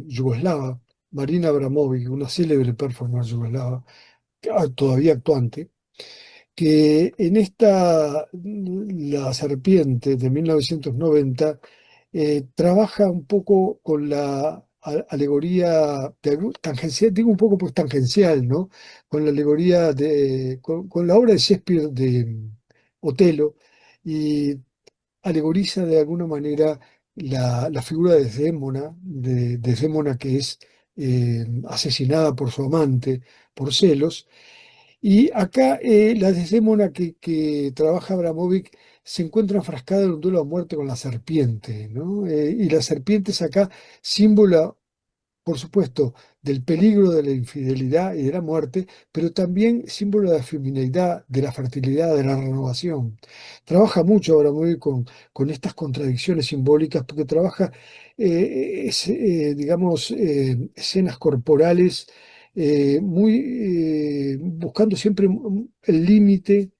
yugoslava, Marina Abramovic, una célebre performer yugoslava, todavía actuante, que en La Serpiente de 1990 trabaja un poco con la alegoría tangencial, digo un poco pues tangencial, ¿no? Con la alegoría con la obra de Shakespeare de Otelo y alegoriza de alguna manera la figura de Desdémona que es asesinada por su amante por celos. Y acá la Desdémona que trabaja Abramovic se encuentra enfrascada en un duelo a muerte con la serpiente, ¿no? Y la serpiente es acá símbolo, por supuesto, del peligro de la infidelidad y de la muerte, pero también símbolo de la feminidad, de la fertilidad, de la renovación. Trabaja mucho ahora muy con estas contradicciones simbólicas, porque trabaja, digamos, escenas corporales buscando siempre el límite,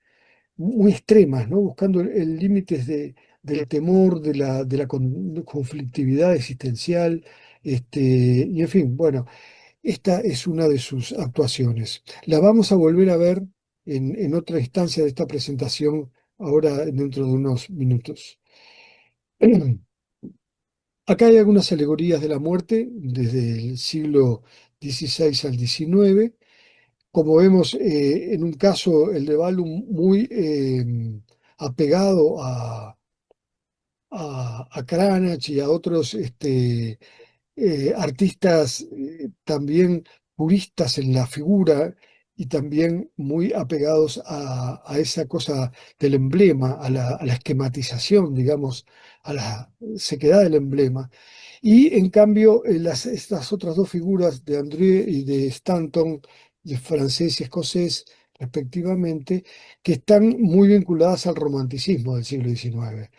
muy extremas, ¿no? Buscando el límite del temor, de la conflictividad existencial, y en fin, bueno, esta es una de sus actuaciones. La vamos a volver a ver en otra instancia de esta presentación, ahora dentro de unos minutos. Acá hay algunas alegorías de la muerte desde el siglo XVI al XIX. Como vemos, en un caso, el de Ballum muy apegado a Cranach y a otros artistas también puristas en la figura y también muy apegados a esa cosa del emblema, a la esquematización, digamos, a la sequedad del emblema. Y en cambio, estas otras dos figuras de André y de Stanton, de francés y escocés, respectivamente, que están muy vinculadas al romanticismo del siglo XIX.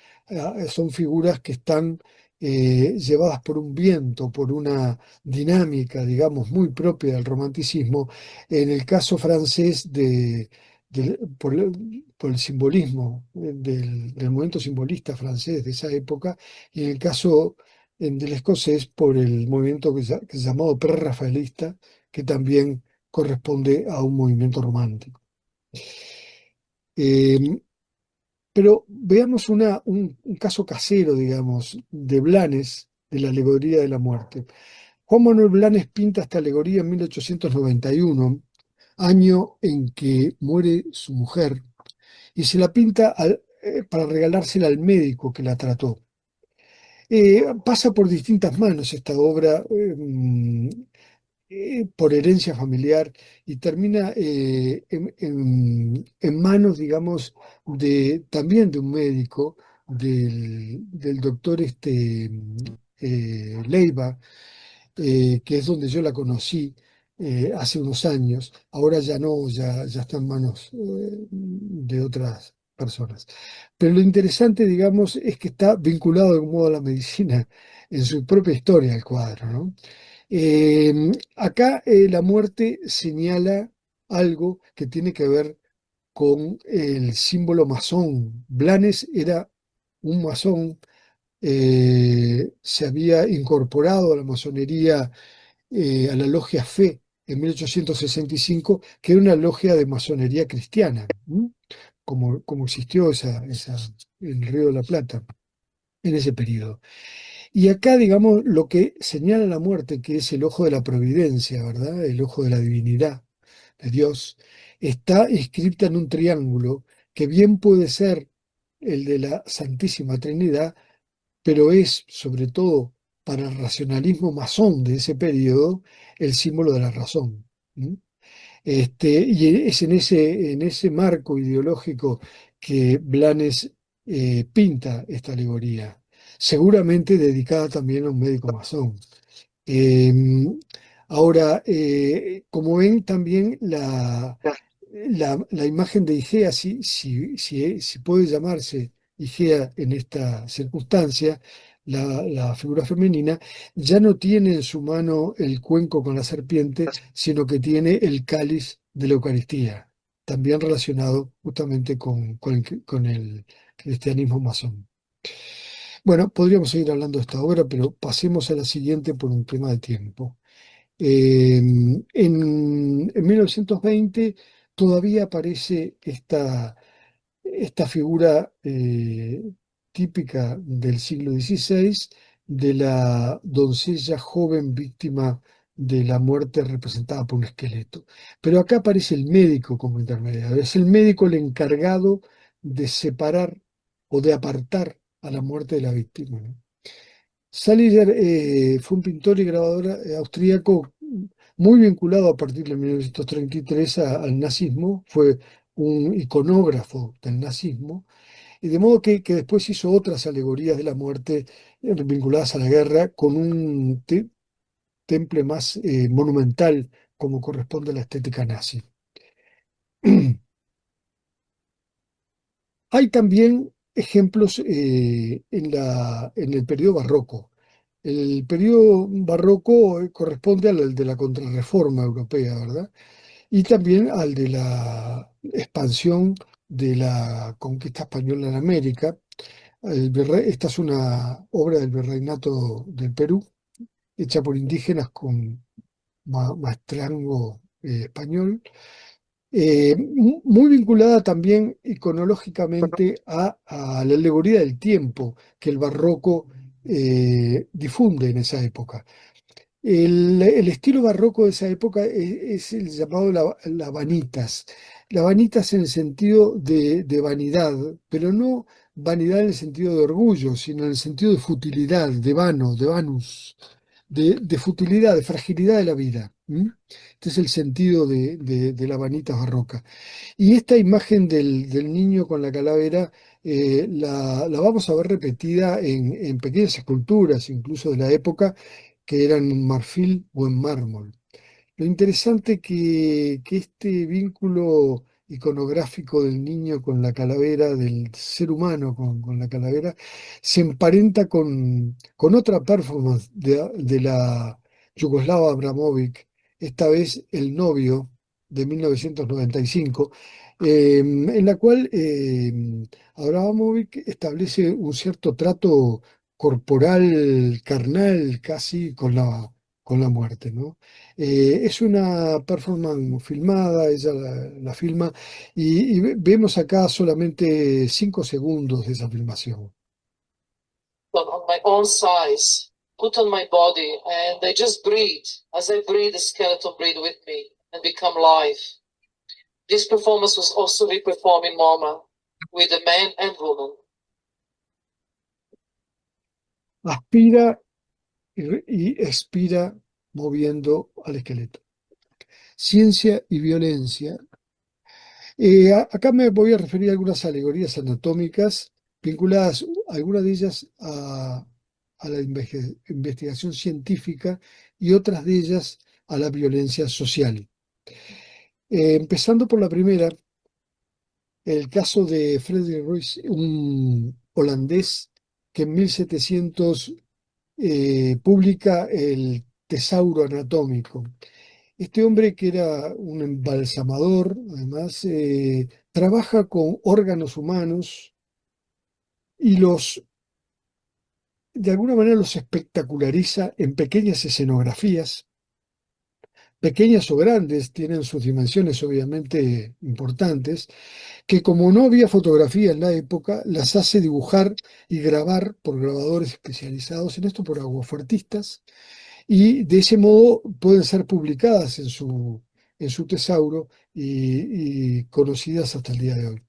son figuras que están llevadas por un viento, por una dinámica, digamos, muy propia del romanticismo. En el caso francés por el simbolismo del movimiento simbolista francés de esa época, y en el caso del escocés por el movimiento que es llamado prerrafaelista, que también corresponde a un movimiento romántico. Eh, pero veamos un caso casero, digamos, de Blanes, de la alegoría de la muerte. Juan Manuel Blanes pinta esta alegoría en 1891, año en que muere su mujer, y se la pinta para regalársela al médico que la trató. Pasa por distintas manos esta obra, por herencia familiar, y termina en manos, digamos, también de un médico, del doctor Leiva, que es donde yo la conocí hace unos años. Ahora ya no, ya está en manos de otras personas. Pero lo interesante, digamos, es que está vinculado de algún modo a la medicina en su propia historia el cuadro, ¿no? Acá la muerte señala algo que tiene que ver con el símbolo masón. Blanes era un masón, se había incorporado a la masonería, a la logia Fe en 1865, que era una logia de masonería cristiana, ¿m? Como existió en Río de la Plata en ese periodo. Y acá, digamos, lo que señala la muerte, que es el ojo de la providencia, ¿verdad? El ojo de la divinidad, de Dios, está inscripta en un triángulo que bien puede ser el de la Santísima Trinidad, pero es, sobre todo, para el racionalismo masón de ese periodo, el símbolo de la razón. ¿M? Y es en ese marco ideológico que Blanes pinta esta alegoría, seguramente dedicada también a un médico masón. Eh, Ahora, como ven también la imagen de Igea, si puede llamarse Igea en esta circunstancia, la figura femenina, ya no tiene en su mano el cuenco con la serpiente, sino que tiene el cáliz de la Eucaristía, también relacionado justamente con el cristianismo masón. Bueno, podríamos seguir hablando de esta obra, pero pasemos a la siguiente por un tema de tiempo. En 1920 todavía aparece esta figura típica del siglo XVI, de la doncella joven víctima de la muerte representada por un esqueleto. Pero acá aparece el médico como intermediario. Es el médico el encargado de separar o de apartar a la muerte de la víctima, ¿no? Salinger fue un pintor y grabador austríaco muy vinculado a partir de 1933 al nazismo, fue un iconógrafo del nazismo, y de modo que después hizo otras alegorías de la muerte vinculadas a la guerra con un temple más monumental, como corresponde a la estética nazi. Hay también ejemplos en el periodo barroco. El periodo barroco corresponde al de la Contrarreforma Europea, ¿verdad? Y también al de la expansión de la conquista española en América. Esta es una obra del Virreinato del Perú, hecha por indígenas con maestrango español, muy vinculada también iconológicamente a la alegoría del tiempo que el barroco difunde en esa época. El estilo barroco de esa época es el llamado la vanitas. La vanitas en el sentido de vanidad, pero no vanidad en el sentido de orgullo, sino en el sentido de futilidad, de vano, de vanus, de futilidad, de fragilidad de la vida. ¿M? Este es el sentido de la vanita barroca. Y esta imagen del niño con la calavera la vamos a ver repetida en pequeñas esculturas, incluso de la época, que eran en marfil o en mármol. Lo interesante que este vínculo iconográfico del niño con la calavera, del ser humano con la calavera, se emparenta con otra performance de la Yugoslava Abramovic, esta vez el novio de 1995, en la cual Abramovic establece un cierto trato corporal, carnal, casi con la muerte, ¿no? Es una performance filmada, ella la filma, y vemos acá solamente 5 segundos de esa filmación. On my own size, put on my body, and I just breathe. As I breathe, the skeleton breathe with me and become life. This performance was also re-performed in MoMA with the men and women. Aspira y expira moviendo al esqueleto. Ciencia y violencia. Acá me voy a referir a algunas alegorías anatómicas vinculadas, algunas de ellas a la investigación científica y otras de ellas a la violencia social. Empezando por la primera, el caso de Frederick Ruiz, un holandés que en 1700 publica el Tesauro Anatómico. Este hombre, que era un embalsamador, además, trabaja con órganos humanos y de alguna manera los espectaculariza en pequeñas escenografías, pequeñas o grandes, tienen sus dimensiones obviamente importantes, que como no había fotografía en la época, las hace dibujar y grabar por grabadores especializados en esto, por aguafuertistas, y de ese modo pueden ser publicadas en su tesauro y conocidas hasta el día de hoy.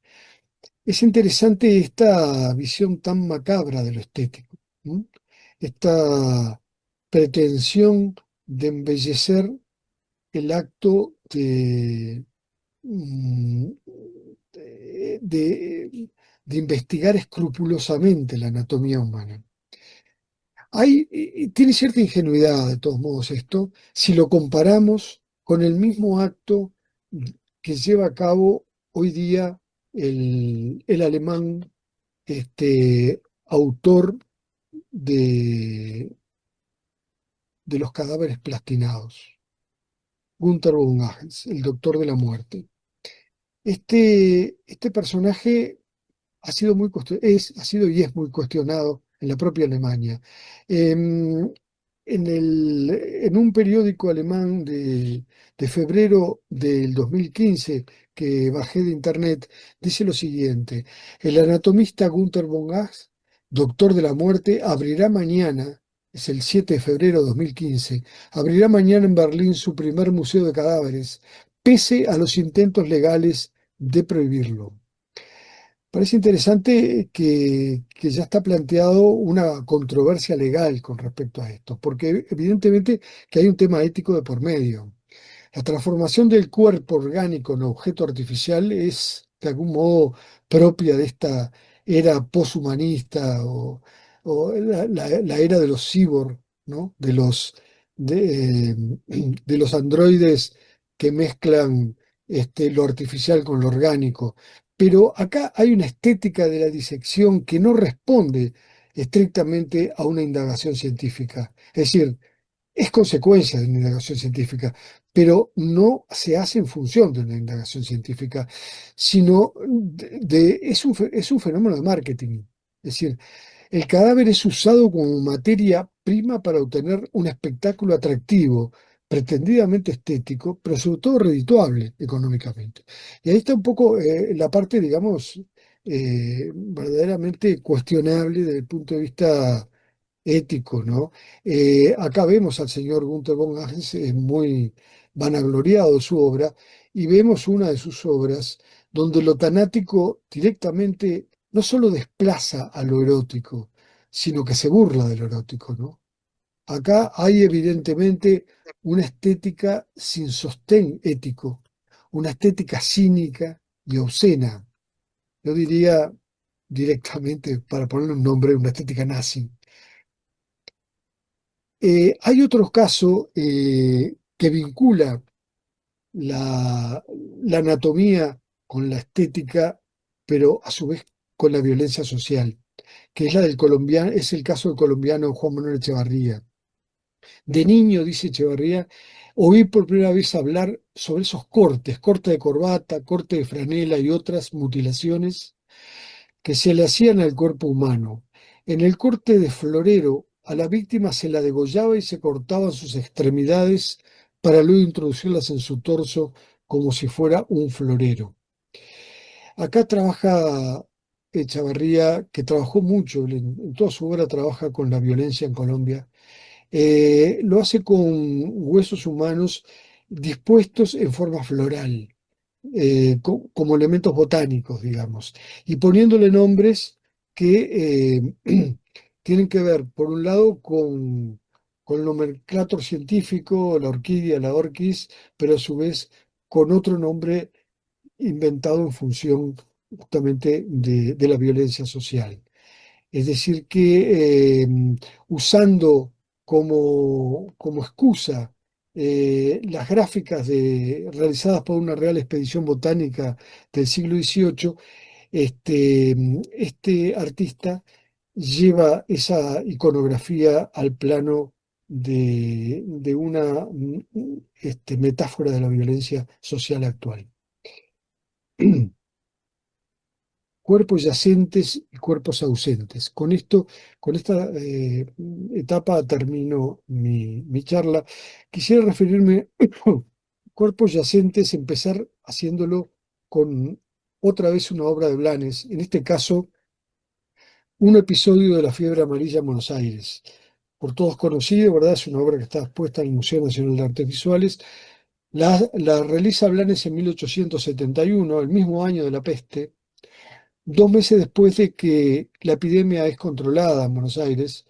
Es interesante esta visión tan macabra de lo estético, ¿no? Esta pretensión de embellecer el acto mm, de investigar escrupulosamente la anatomía humana. Tiene cierta ingenuidad, de todos modos, esto, si lo comparamos con el mismo acto que lleva a cabo hoy día el alemán, autor de los cadáveres plastinados, Gunther von Agels, el doctor de la muerte. Este personaje ha sido y es muy cuestionado en la propia Alemania. Em, en un periódico alemán de febrero del 2015 que bajé de internet, dice lo siguiente: el anatomista Gunther von Ach, doctor de la muerte, abrirá mañana, es el 7 de febrero de 2015, abrirá mañana en Berlín su primer museo de cadáveres, pese a los intentos legales de prohibirlo. Parece interesante que ya está planteado una controversia legal con respecto a esto, porque evidentemente que hay un tema ético de por medio. La transformación del cuerpo orgánico en objeto artificial es de algún modo propia de esta era poshumanista o la era de los cyborg, ¿no? De los androides que mezclan lo artificial con lo orgánico. Pero acá hay una estética de la disección que no responde estrictamente a una indagación científica. Es decir, es consecuencia de una indagación científica, pero no se hace en función de una indagación científica, sino es un fenómeno de marketing. Es decir, el cadáver es usado como materia prima para obtener un espectáculo atractivo, pretendidamente estético, pero sobre todo redituable económicamente. Y ahí está un poco la parte, digamos, verdaderamente cuestionable desde el punto de vista ético, ¿no? Acá vemos al señor Gunther von Agnes muy vanagloriado de su obra, y vemos una de sus obras donde lo tanático directamente no solo desplaza a lo erótico, sino que se burla de lo erótico, ¿no? Acá hay evidentemente una estética sin sostén ético, una estética cínica y obscena. Yo diría directamente, para ponerle un nombre, una estética nazi. Hay otro caso que vincula la anatomía con la estética, pero a su vez con la violencia social, que es la del colombiano, es el caso del colombiano Juan Manuel Echevarría. De niño, dice Echevarría, oí por primera vez hablar sobre esos cortes, corte de corbata, corte de franela y otras mutilaciones que se le hacían al cuerpo humano. En el corte de florero, a la víctima se la degollaba y se cortaban sus extremidades para luego introducirlas en su torso como si fuera un florero. Acá trabaja Echevarría, que trabajó mucho, en toda su obra trabaja con la violencia en Colombia. Lo hace con huesos humanos dispuestos en forma floral, como elementos botánicos, digamos, y poniéndole nombres que tienen que ver, por un lado, con el nomenclátor científico, la orquídea, la orquis, pero a su vez con otro nombre inventado en función justamente de la violencia social. Es decir, que usando como excusa las gráficas realizadas por una real expedición botánica del siglo XVIII, este artista lleva esa iconografía al plano de una metáfora de la violencia social actual. Cuerpos yacentes y cuerpos ausentes. Con esta etapa termino mi charla. Quisiera referirme cuerpos yacentes, empezar haciéndolo con otra vez una obra de Blanes, en este caso un episodio de la fiebre amarilla en Buenos Aires. Por todos conocido, ¿verdad? Es una obra que está expuesta en el Museo Nacional de Artes Visuales. La realiza Blanes en 1871, el mismo año de la peste, 2 meses después de que la epidemia es controlada en Buenos Aires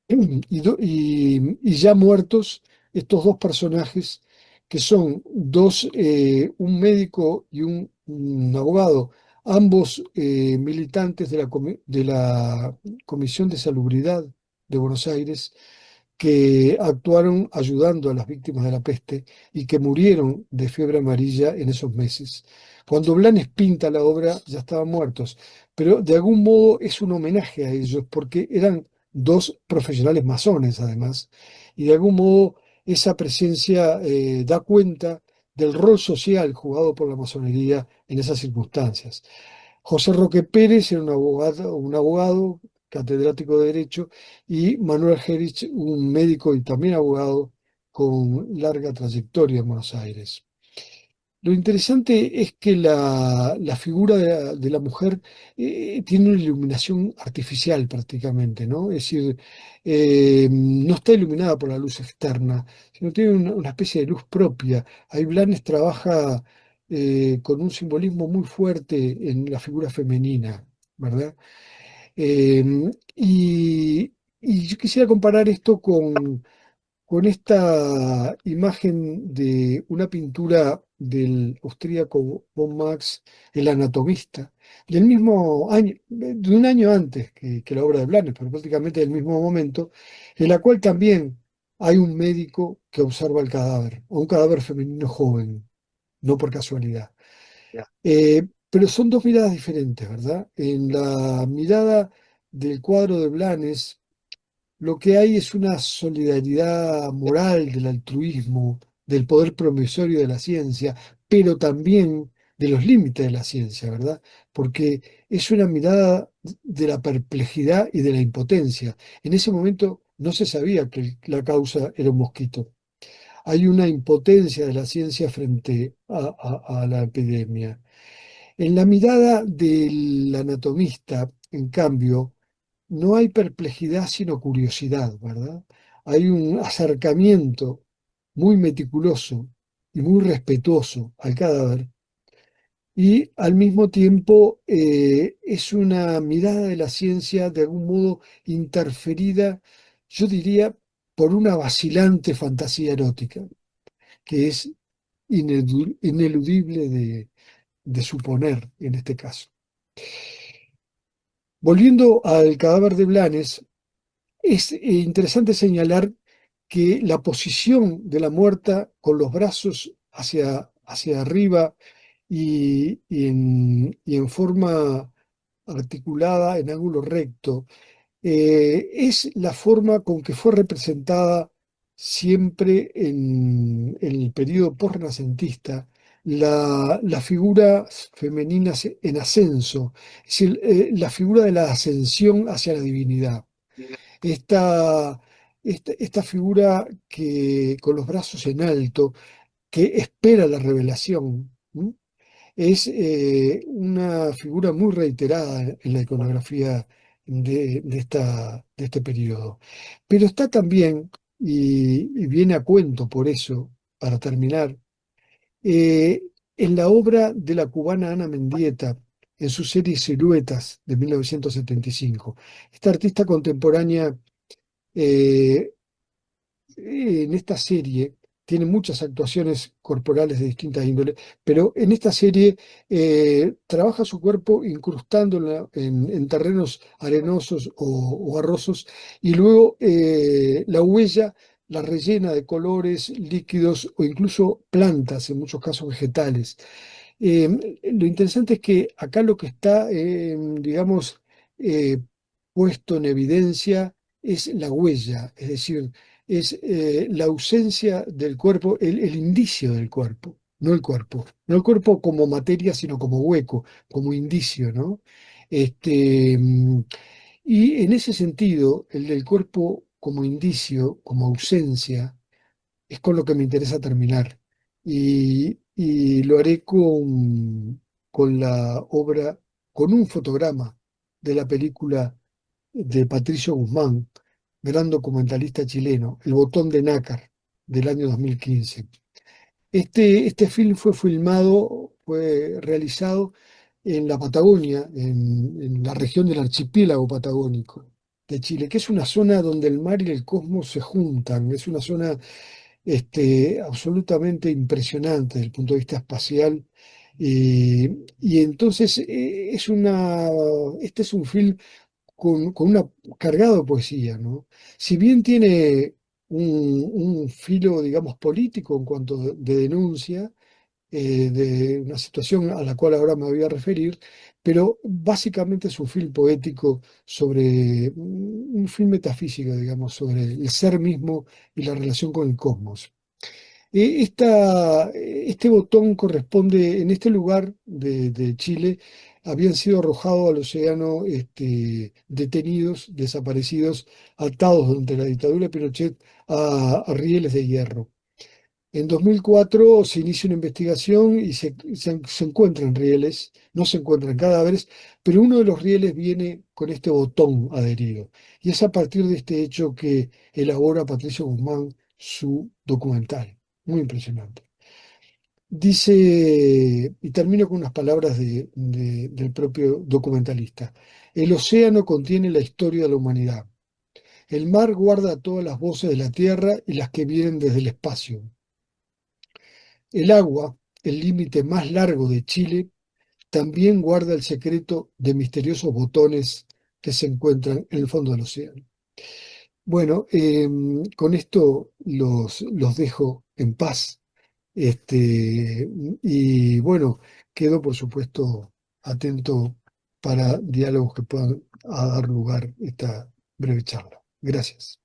y ya muertos estos dos personajes que son un médico y un abogado, ambos militantes de la Comisión de Salubridad de Buenos Aires, que actuaron ayudando a las víctimas de la peste y que murieron de fiebre amarilla en esos meses. Cuando Blanes pinta la obra ya estaban muertos, pero de algún modo es un homenaje a ellos porque eran dos profesionales masones además, y de algún modo esa presencia da cuenta del rol social jugado por la masonería en esas circunstancias. José Roque Pérez era un abogado catedrático de Derecho, y Manuel Gerich, un médico y también abogado con larga trayectoria en Buenos Aires. Lo interesante es que la figura de la mujer tiene una iluminación artificial prácticamente, ¿no? Es decir, no está iluminada por la luz externa, sino tiene una especie de luz propia. Ahí Blanes trabaja con un simbolismo muy fuerte en la figura femenina, ¿verdad? Eh, y yo quisiera comparar esto con esta imagen de una pintura del austríaco von Max, el anatomista, del mismo año, de un año antes que la obra de Blanes, pero prácticamente del mismo momento, en la cual también hay un médico que observa el cadáver, o un cadáver femenino joven, no por casualidad. Ya. Pero son dos miradas diferentes, ¿verdad? En la mirada del cuadro de Blanes, lo que hay es una solidaridad moral del altruismo, del poder promisorio de la ciencia, pero también de los límites de la ciencia, ¿verdad? Porque es una mirada de la perplejidad y de la impotencia. En ese momento no se sabía que la causa era un mosquito. Hay una impotencia de la ciencia frente a la epidemia. En la mirada del anatomista, en cambio, no hay perplejidad sino curiosidad, ¿verdad? Hay un acercamiento muy meticuloso y muy respetuoso al cadáver, y al mismo tiempo es una mirada de la ciencia de algún modo interferida, yo diría, por una vacilante fantasía erótica, que es ineludible de suponer en este caso. Volviendo al cadáver de Blanes, es interesante señalar que la posición de la muerta con los brazos hacia arriba y en forma articulada en ángulo recto. Es la forma con que fue representada siempre en el periodo posrenacentista la figura femenina en ascenso, es decir, la figura de la ascensión hacia la divinidad. Esta, esta figura que con los brazos en alto, que espera la revelación. ¿M? Es una figura muy reiterada en la iconografía de este periodo. Pero está también, y viene a cuento por eso, para terminar, eh, en la obra de la cubana Ana Mendieta, en su serie Siluetas de 1975. Esta artista contemporánea eh, en esta serie tiene muchas actuaciones corporales de distintas índoles, pero en esta serie trabaja su cuerpo incrustándolo en terrenos arenosos o arrosos y luego la huella la rellena de colores, líquidos o incluso plantas, en muchos casos vegetales. Lo interesante es que acá lo que está, digamos, eh, puesto en evidencia es la huella, es decir, es la ausencia del cuerpo, el indicio del cuerpo, no el cuerpo, no el cuerpo como materia, sino como hueco, como indicio, ¿no? Este, y en ese sentido, el del cuerpo como indicio, como ausencia, es con lo que me interesa terminar. Y lo haré con la obra, con un fotograma de la película de Patricio Guzmán, gran documentalista chileno, El botón de nácar, del año 2015. Este film fue realizado en la Patagonia, en la región del archipiélago patagónico de Chile, que es una zona donde el mar y el cosmos se juntan, es una zona absolutamente impresionante desde el punto de vista espacial. Y entonces este es un film con una cargado de poesía, ¿no? Si bien tiene un filo, digamos, político en cuanto de denuncia, de una situación a la cual ahora me voy a referir, pero básicamente es un film poético sobre un film metafísico, digamos, sobre el ser mismo y la relación con el cosmos. Este botón corresponde, en este lugar de Chile, habían sido arrojados al océano detenidos, desaparecidos, atados durante la dictadura de Pinochet a rieles de hierro. En 2004 se inicia una investigación y se encuentran rieles, no se encuentran cadáveres, pero uno de los rieles viene con este botón adherido. Y es a partir de este hecho que elabora Patricio Guzmán su documental. Muy impresionante. Dice, y termino con unas palabras del propio documentalista, el océano contiene la historia de la humanidad. El mar guarda todas las voces de la tierra y las que vienen desde el espacio. El agua, el límite más largo de Chile, también guarda el secreto de misteriosos botones que se encuentran en el fondo del océano. Bueno, con esto los dejo en paz. Y bueno, quedo por supuesto atento para diálogos que puedan dar lugar a esta breve charla. Gracias.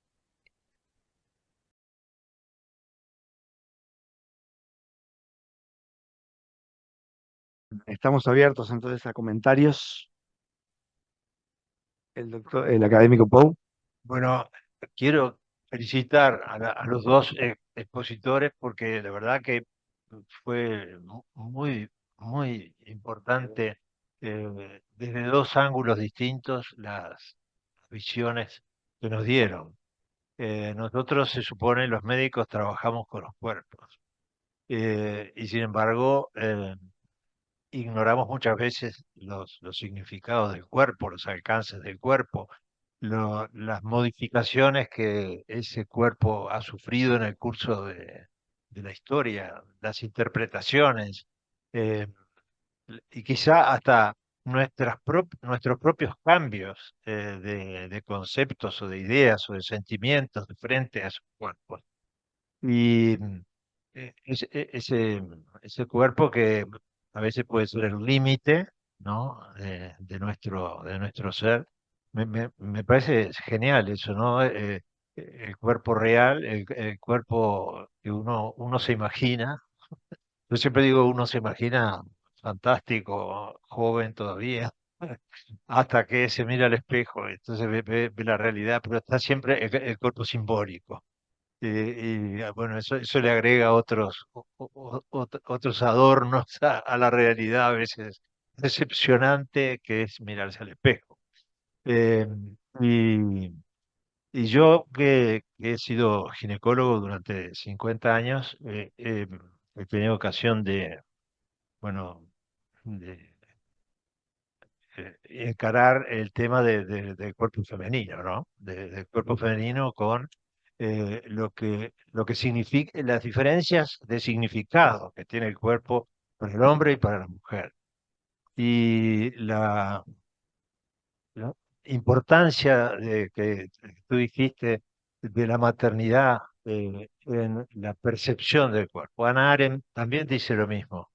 Estamos abiertos entonces a comentarios. El académico Pou. Bueno, quiero felicitar a los dos expositores porque de verdad que fue muy importante desde dos ángulos distintos las visiones que nos dieron. Nosotros, se supone, los médicos trabajamos con los cuerpos y sin embargo ignoramos muchas veces los significados del cuerpo, los alcances del cuerpo, las modificaciones que ese cuerpo ha sufrido en el curso de la historia, las interpretaciones, eh, y quizá hasta nuestros propios cambios de conceptos o de ideas o de sentimientos de frente a esos cuerpos. Y ese cuerpo que a veces puede ser el límite, ¿no? De nuestro ser. Me parece genial eso, ¿no? El cuerpo real, el cuerpo que uno se imagina. Yo siempre digo, uno se imagina fantástico, joven todavía, hasta que se mira al espejo, entonces ve la realidad, pero está siempre el cuerpo simbólico. Bueno, eso le agrega otros adornos a la realidad a veces decepcionante que es mirarse al espejo. Eh, y, y yo que he sido ginecólogo durante 50 años, he tenido ocasión bueno, de encarar el tema del cuerpo femenino, ¿no? Del cuerpo femenino con lo que significa, las diferencias de significado que tiene el cuerpo para el hombre y para la mujer. Y la importancia que tú dijiste de la maternidad en la percepción del cuerpo. Hannah Arendt también dice lo mismo.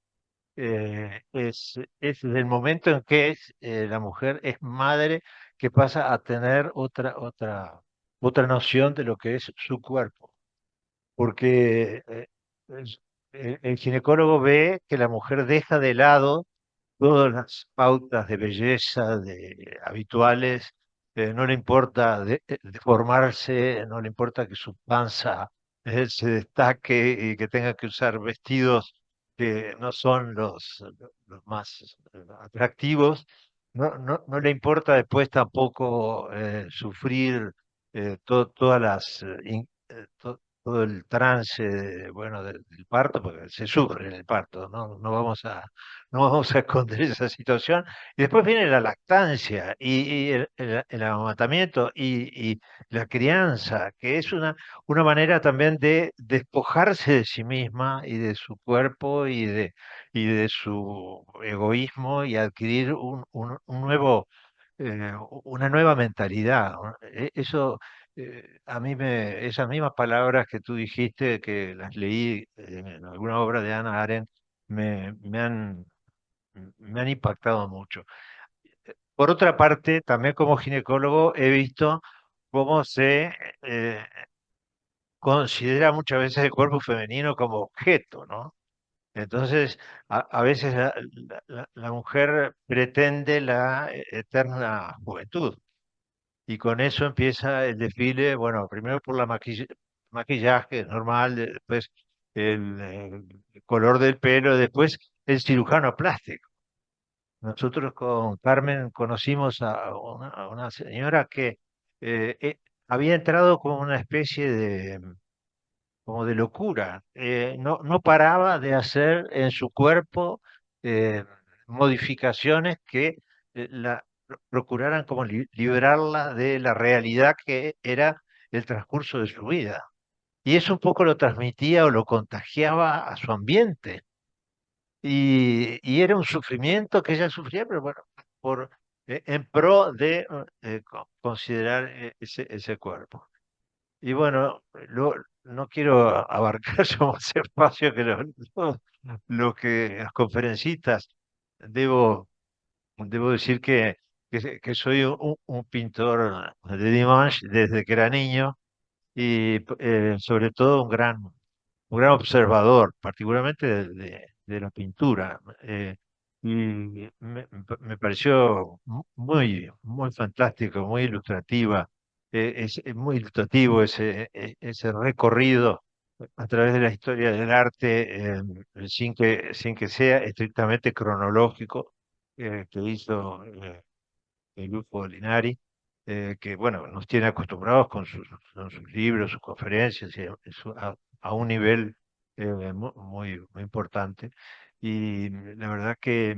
Es desde el momento en que la mujer es madre que pasa a tener otra noción de lo que es su cuerpo. Porque el ginecólogo ve que la mujer deja de lado todas las pautas de belleza habituales, no le importa deformarse, no le importa que su panza se destaque y que tenga que usar vestidos que no son los más atractivos. No le importa después tampoco sufrir todas todo el trance bueno, del parto, porque se sufre en el parto, ¿no? No vamos a esconder esa situación. Y después viene la lactancia y el amamantamiento y la crianza, que es una manera también de despojarse de sí misma y de su cuerpo y de su egoísmo y adquirir una nueva mentalidad, ¿no? Eso, esas mismas palabras que tú dijiste, que las leí en alguna obra de Hannah Arendt, me, me han me han impactado mucho. Por otra parte, también como ginecólogo he visto cómo se eh, considera muchas veces el cuerpo femenino como objeto, ¿no? Entonces, a veces la mujer pretende la eterna juventud y con eso empieza el desfile, bueno, primero por la maquillaje normal, después el color del pelo, después el cirujano plástico. Nosotros con Carmen conocimos a una señora que había entrado como una especie como de locura. No paraba de hacer en su cuerpo eh, modificaciones que procuraran como liberarla de la realidad que era el transcurso de su vida. Y eso un poco lo transmitía o lo contagiaba a su ambiente. Y era un sufrimiento que ella sufría, pero bueno, en pro de considerar ese cuerpo. Y bueno, no quiero abarcar yo más espacio que lo que los conferencistas. Debo decir que soy un pintor de Dimanche desde que era niño y sobre todo un gran observador, particularmente de la pintura. Y me pareció muy fantástico, muy ilustrativa. Es muy ilustrativo ese recorrido a través de la historia del arte, sin que sea estrictamente cronológico, que hizo el grupo Linari, que bueno, nos tiene acostumbrados con sus libros, sus conferencias, a un nivel muy importante. Y la verdad que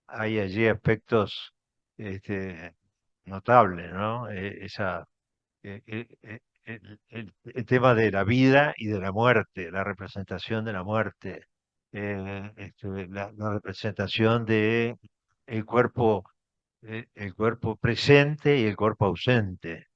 hay allí aspectos este, notables, ¿no? El tema de la vida y de la muerte, la representación de la muerte, la representación de el cuerpo el cuerpo presente y el cuerpo ausente,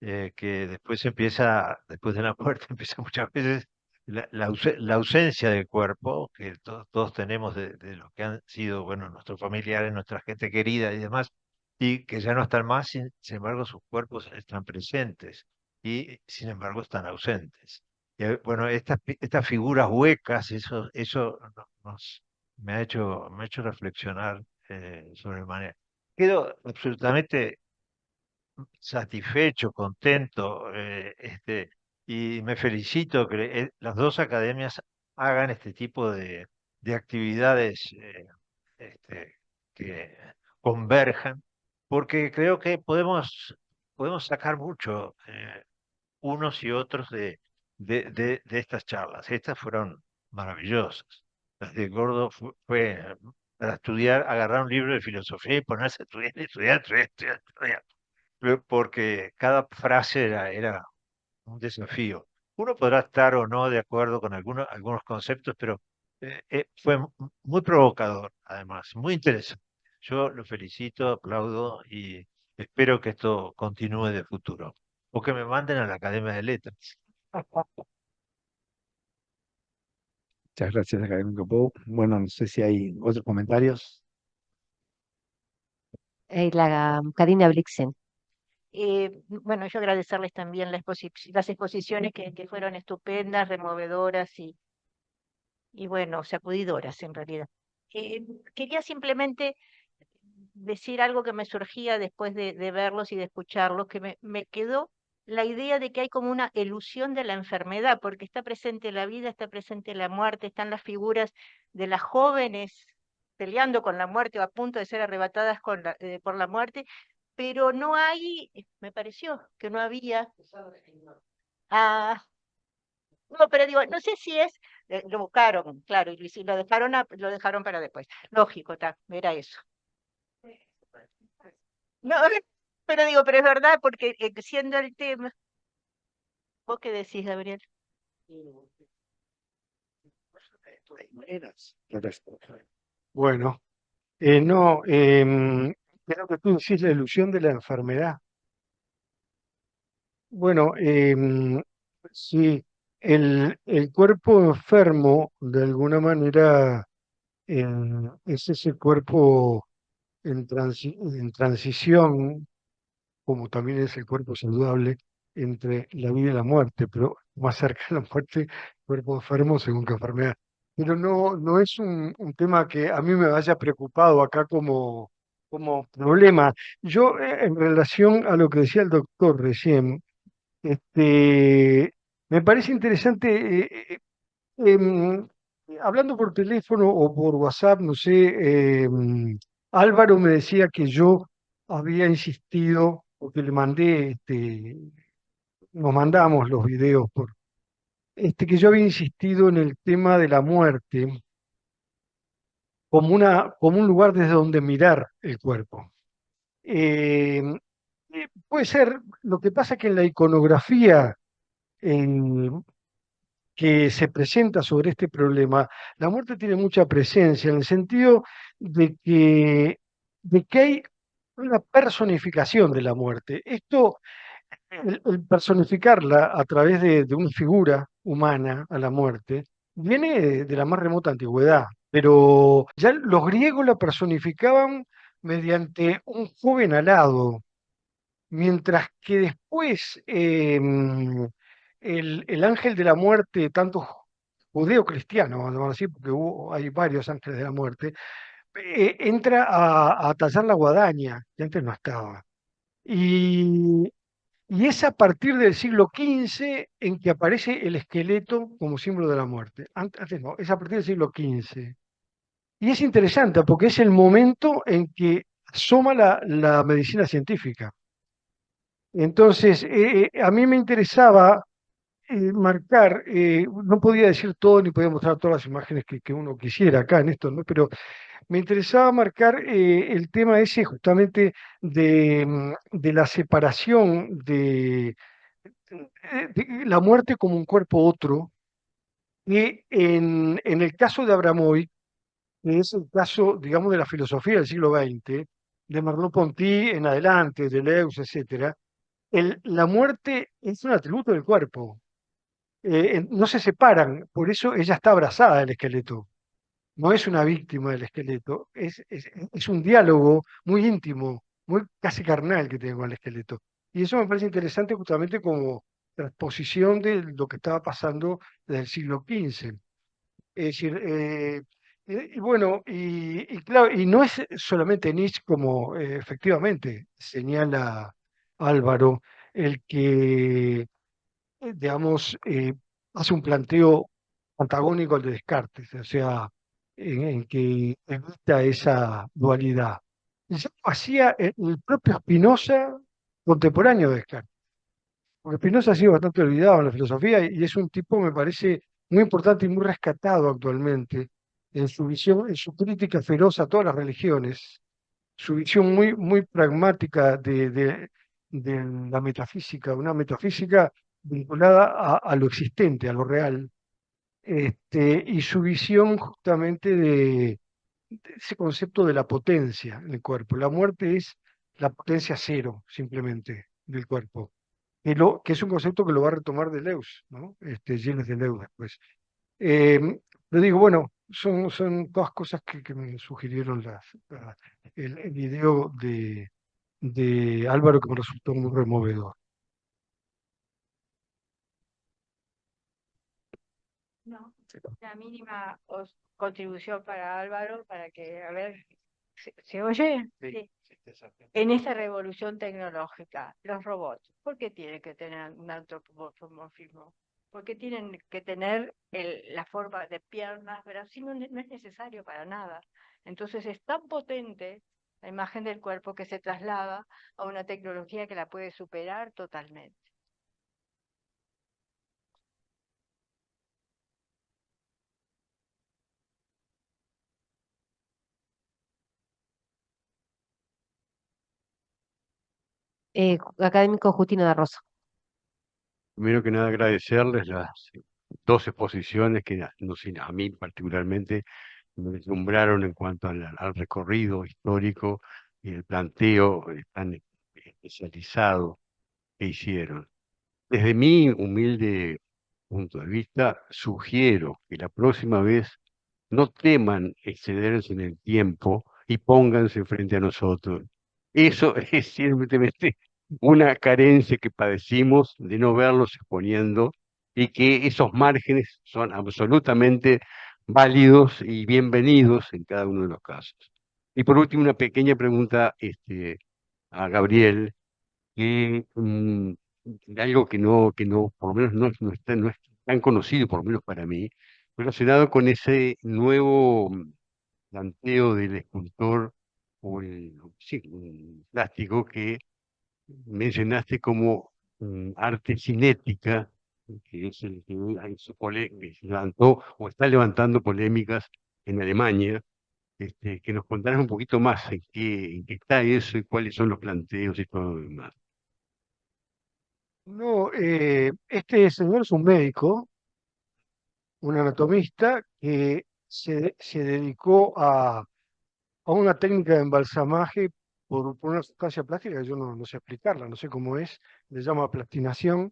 que después de la muerte, empieza muchas veces la ausencia del cuerpo que todos tenemos de los que han sido, bueno, nuestros familiares, nuestra gente querida y demás, y que ya no están más, sin embargo sus cuerpos están presentes y sin embargo están ausentes. Y, bueno, estas figuras huecas, eso me ha hecho reflexionar sobre manera. Quedo absolutamente satisfecho, contento, y me felicito que las dos academias hagan este tipo de actividades este, que converjan, porque creo que podemos sacar mucho unos y otros de estas charlas. Estas fueron maravillosas. Las de Gordo fue para estudiar, agarrar un libro de filosofía y ponerse a estudiar, estudiar, estudiar, estudiar, estudiar, porque cada frase era un desafío. Uno podrá estar o no de acuerdo con algunos conceptos, pero fue muy provocador, además, muy interesante. Yo lo felicito, aplaudo y espero que esto continúe de futuro. O que me manden a la Academia de Letras. Muchas gracias, académico Pou. Bueno, no sé si hay otros comentarios. La Karina Blixen. Bueno, yo agradecerles también las exposiciones que fueron estupendas, removedoras y bueno, sacudidoras en realidad. Quería simplemente decir algo que me surgía después de verlos y de escucharlos, que me quedó la idea de que hay como una elusión de la enfermedad, porque está presente la vida, está presente la muerte, están las figuras de las jóvenes peleando con la muerte o a punto de ser arrebatadas por la muerte, pero no hay, me pareció que no había. Ah, no, pero digo, no sé si es, lo buscaron, claro, y si lo dejaron para después. Lógico, era eso. No, pero digo, pero es verdad, porque siendo el tema, ¿vos qué decís, Gabriel? Bueno, no, creo que tú decís la ilusión de la enfermedad. Bueno, sí, el cuerpo enfermo, de alguna manera, es ese cuerpo en transición, como también es el cuerpo saludable, entre la vida y la muerte, pero más cerca de la muerte, cuerpo enfermo según qué enfermedad. Pero no es un tema que a mí me haya preocupado acá como problema. Yo, en relación a lo que decía el doctor recién, me parece interesante, em, hablando por teléfono o por WhatsApp, no sé, Álvaro me decía que yo había insistido, porque le mandé, nos mandamos los videos que yo había insistido en el tema de la muerte como un lugar desde donde mirar el cuerpo. Em, Puede ser, lo que pasa es que en la iconografía que se presenta sobre este problema, la muerte tiene mucha presencia en el sentido de que hay una personificación de la muerte. Esto, el personificarla a través de una figura humana a la muerte, viene de la más remota antigüedad, pero ya los griegos la personificaban mediante un joven alado, mientras que después el ángel de la muerte, tanto judeo-cristiano, vamos a decir, porque hay varios ángeles de la muerte, entra a tallar la guadaña, que antes no estaba. Y, y es a partir del siglo XV en que aparece el esqueleto como símbolo de la muerte. Antes no, es a partir del siglo XV. Y es interesante porque es el momento en que asoma la medicina científica. Entonces, a mí me interesaba marcar, no podía decir todo ni podía mostrar todas las imágenes que uno quisiera acá en esto, ¿no? Pero me interesaba marcar el tema ese justamente de la separación de la muerte como un cuerpo otro, y en el caso de Abramovic, que es el caso, digamos, de la filosofía del siglo XX, de Merleau-Ponty en adelante, Deleuze, etcétera, la muerte es un atributo del cuerpo. no se separan, por eso ella está abrazada del esqueleto. No es una víctima del esqueleto, es un diálogo muy íntimo, muy casi carnal que tengo con el esqueleto. Y eso me parece interesante justamente como transposición de lo que estaba pasando desde el siglo XV. Es decir, y bueno, y claro, y no es solamente Nietzsche como efectivamente señala Álvaro, el que digamos, hace un planteo antagónico al de Descartes, o sea, en que evita esa dualidad. Ya lo hacía el propio Spinoza contemporáneo de Descartes, porque Spinoza ha sido bastante olvidado en la filosofía y es un tipo, me parece, muy importante y muy rescatado actualmente en su visión, en su crítica feroz a todas las religiones, su visión muy, muy pragmática de la metafísica, una metafísica vinculada a lo existente, a lo real, y su visión justamente de ese concepto de la potencia en el cuerpo. La muerte es la potencia cero, simplemente, del cuerpo, que es un concepto que lo va a retomar Deleuze, ¿no? Gilles Deleuze después. Le digo, bueno, son todas cosas que me sugirieron el video de Álvaro que me resultó muy removedor. No, la mínima contribución para Álvaro, para que, a ver, ¿se oye? Sí. En esta revolución tecnológica, los robots, ¿por qué tienen que tener un antropomorfismo? ¿Por qué tienen que tener la forma de piernas, brazos? Si no, no es necesario para nada. Entonces es tan potente la imagen del cuerpo que se traslada a una tecnología que la puede superar totalmente. Académico Justino da Rosa. Primero que nada agradecerles las dos exposiciones que a mí particularmente me deslumbraron en cuanto al recorrido histórico y el planteo tan especializado que hicieron. Desde mi humilde punto de vista, sugiero que la próxima vez no teman excederse en el tiempo y pónganse frente a nosotros. Eso es simplemente una carencia que padecimos de no verlos exponiendo y que esos márgenes son absolutamente válidos y bienvenidos en cada uno de los casos. Y por último, una pequeña pregunta a Gabriel, que algo que no, por lo menos no es tan conocido, por lo menos para mí, relacionado con ese nuevo planteo del escultor o sí, plástico que mencionaste como arte cinética, que es el que que se levantó o está levantando polémicas en Alemania. Que nos contaras un poquito más en qué está eso y cuáles son los planteos y todo lo demás. No, este señor es un médico, un anatomista, que se dedicó a una técnica de embalsamaje por una sustancia plástica que yo no sé explicarla, no sé cómo es, le llama plastinación,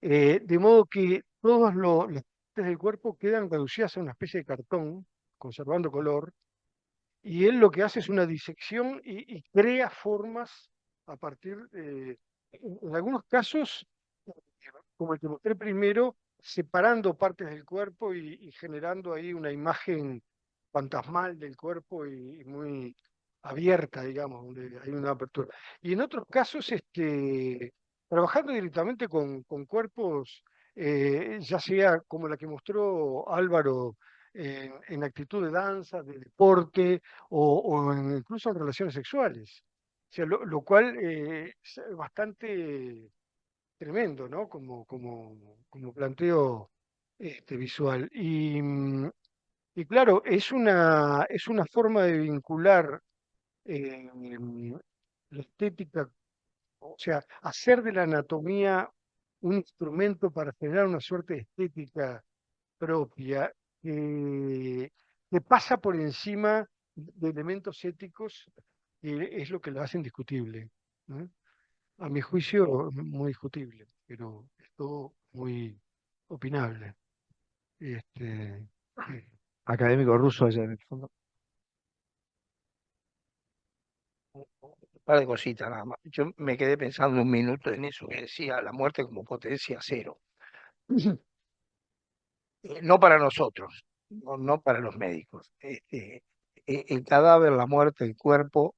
de modo que las partes del cuerpo quedan reducidas a una especie de cartón, conservando color, y él lo que hace es una disección y crea formas a partir, en algunos casos, como el que mostré primero, separando partes del cuerpo y generando ahí una imagen fantasmal del cuerpo y muy abierta, digamos, donde hay una apertura. Y en otros casos, trabajando directamente con cuerpos, ya sea como la que mostró Álvaro en actitud de danza, de deporte incluso en relaciones sexuales. O sea, lo cual es bastante tremendo, ¿no? Como planteo visual. Y claro, es una forma de vincular la estética, o sea, hacer de la anatomía un instrumento para generar una suerte de estética propia que pasa por encima de elementos éticos que es lo que lo hace indiscutible, ¿no? A mi juicio, muy discutible, pero es todo muy opinable. Académico ruso allá en el fondo. Un par de cositas nada más. Yo me quedé pensando un minuto en eso que decía la muerte como potencia cero. No para nosotros, no para los médicos. El cadáver, la muerte, el cuerpo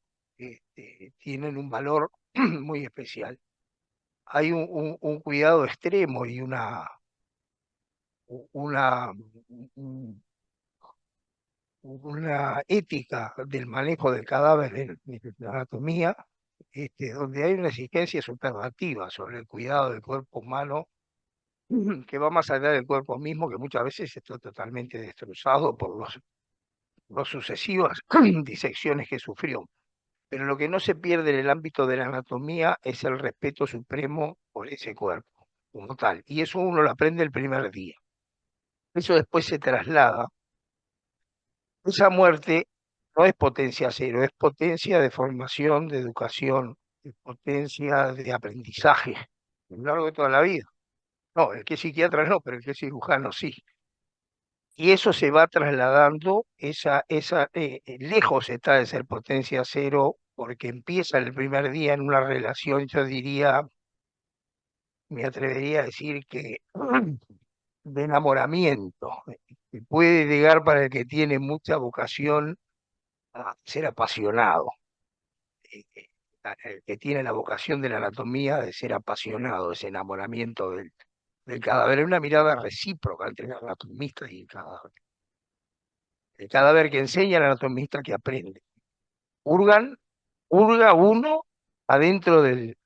tienen un valor muy especial. Hay un cuidado extremo y una, una ética del manejo del cadáver de la anatomía, donde hay una exigencia superlativa sobre el cuidado del cuerpo humano que va más allá del cuerpo mismo, que muchas veces está totalmente destrozado por las sucesivas disecciones que sufrió. Pero lo que no se pierde en el ámbito de la anatomía es el respeto supremo por ese cuerpo como tal. Y eso uno lo aprende el primer día. Eso después se traslada. Esa muerte no es potencia cero, es potencia de formación, de educación, es potencia de aprendizaje a lo largo de toda la vida. No, el que es psiquiatra no, pero el que es cirujano sí. Y eso se va trasladando, lejos está de ser potencia cero, porque empieza el primer día en una relación, yo diría, me atrevería a decir que de enamoramiento, que puede llegar para el que tiene mucha vocación a ser apasionado, el que tiene la vocación de la anatomía de ser apasionado, ese enamoramiento del cadáver, una mirada recíproca entre el anatomista y el cadáver. El cadáver que enseña, el anatomista que aprende. Hurga uno adentro de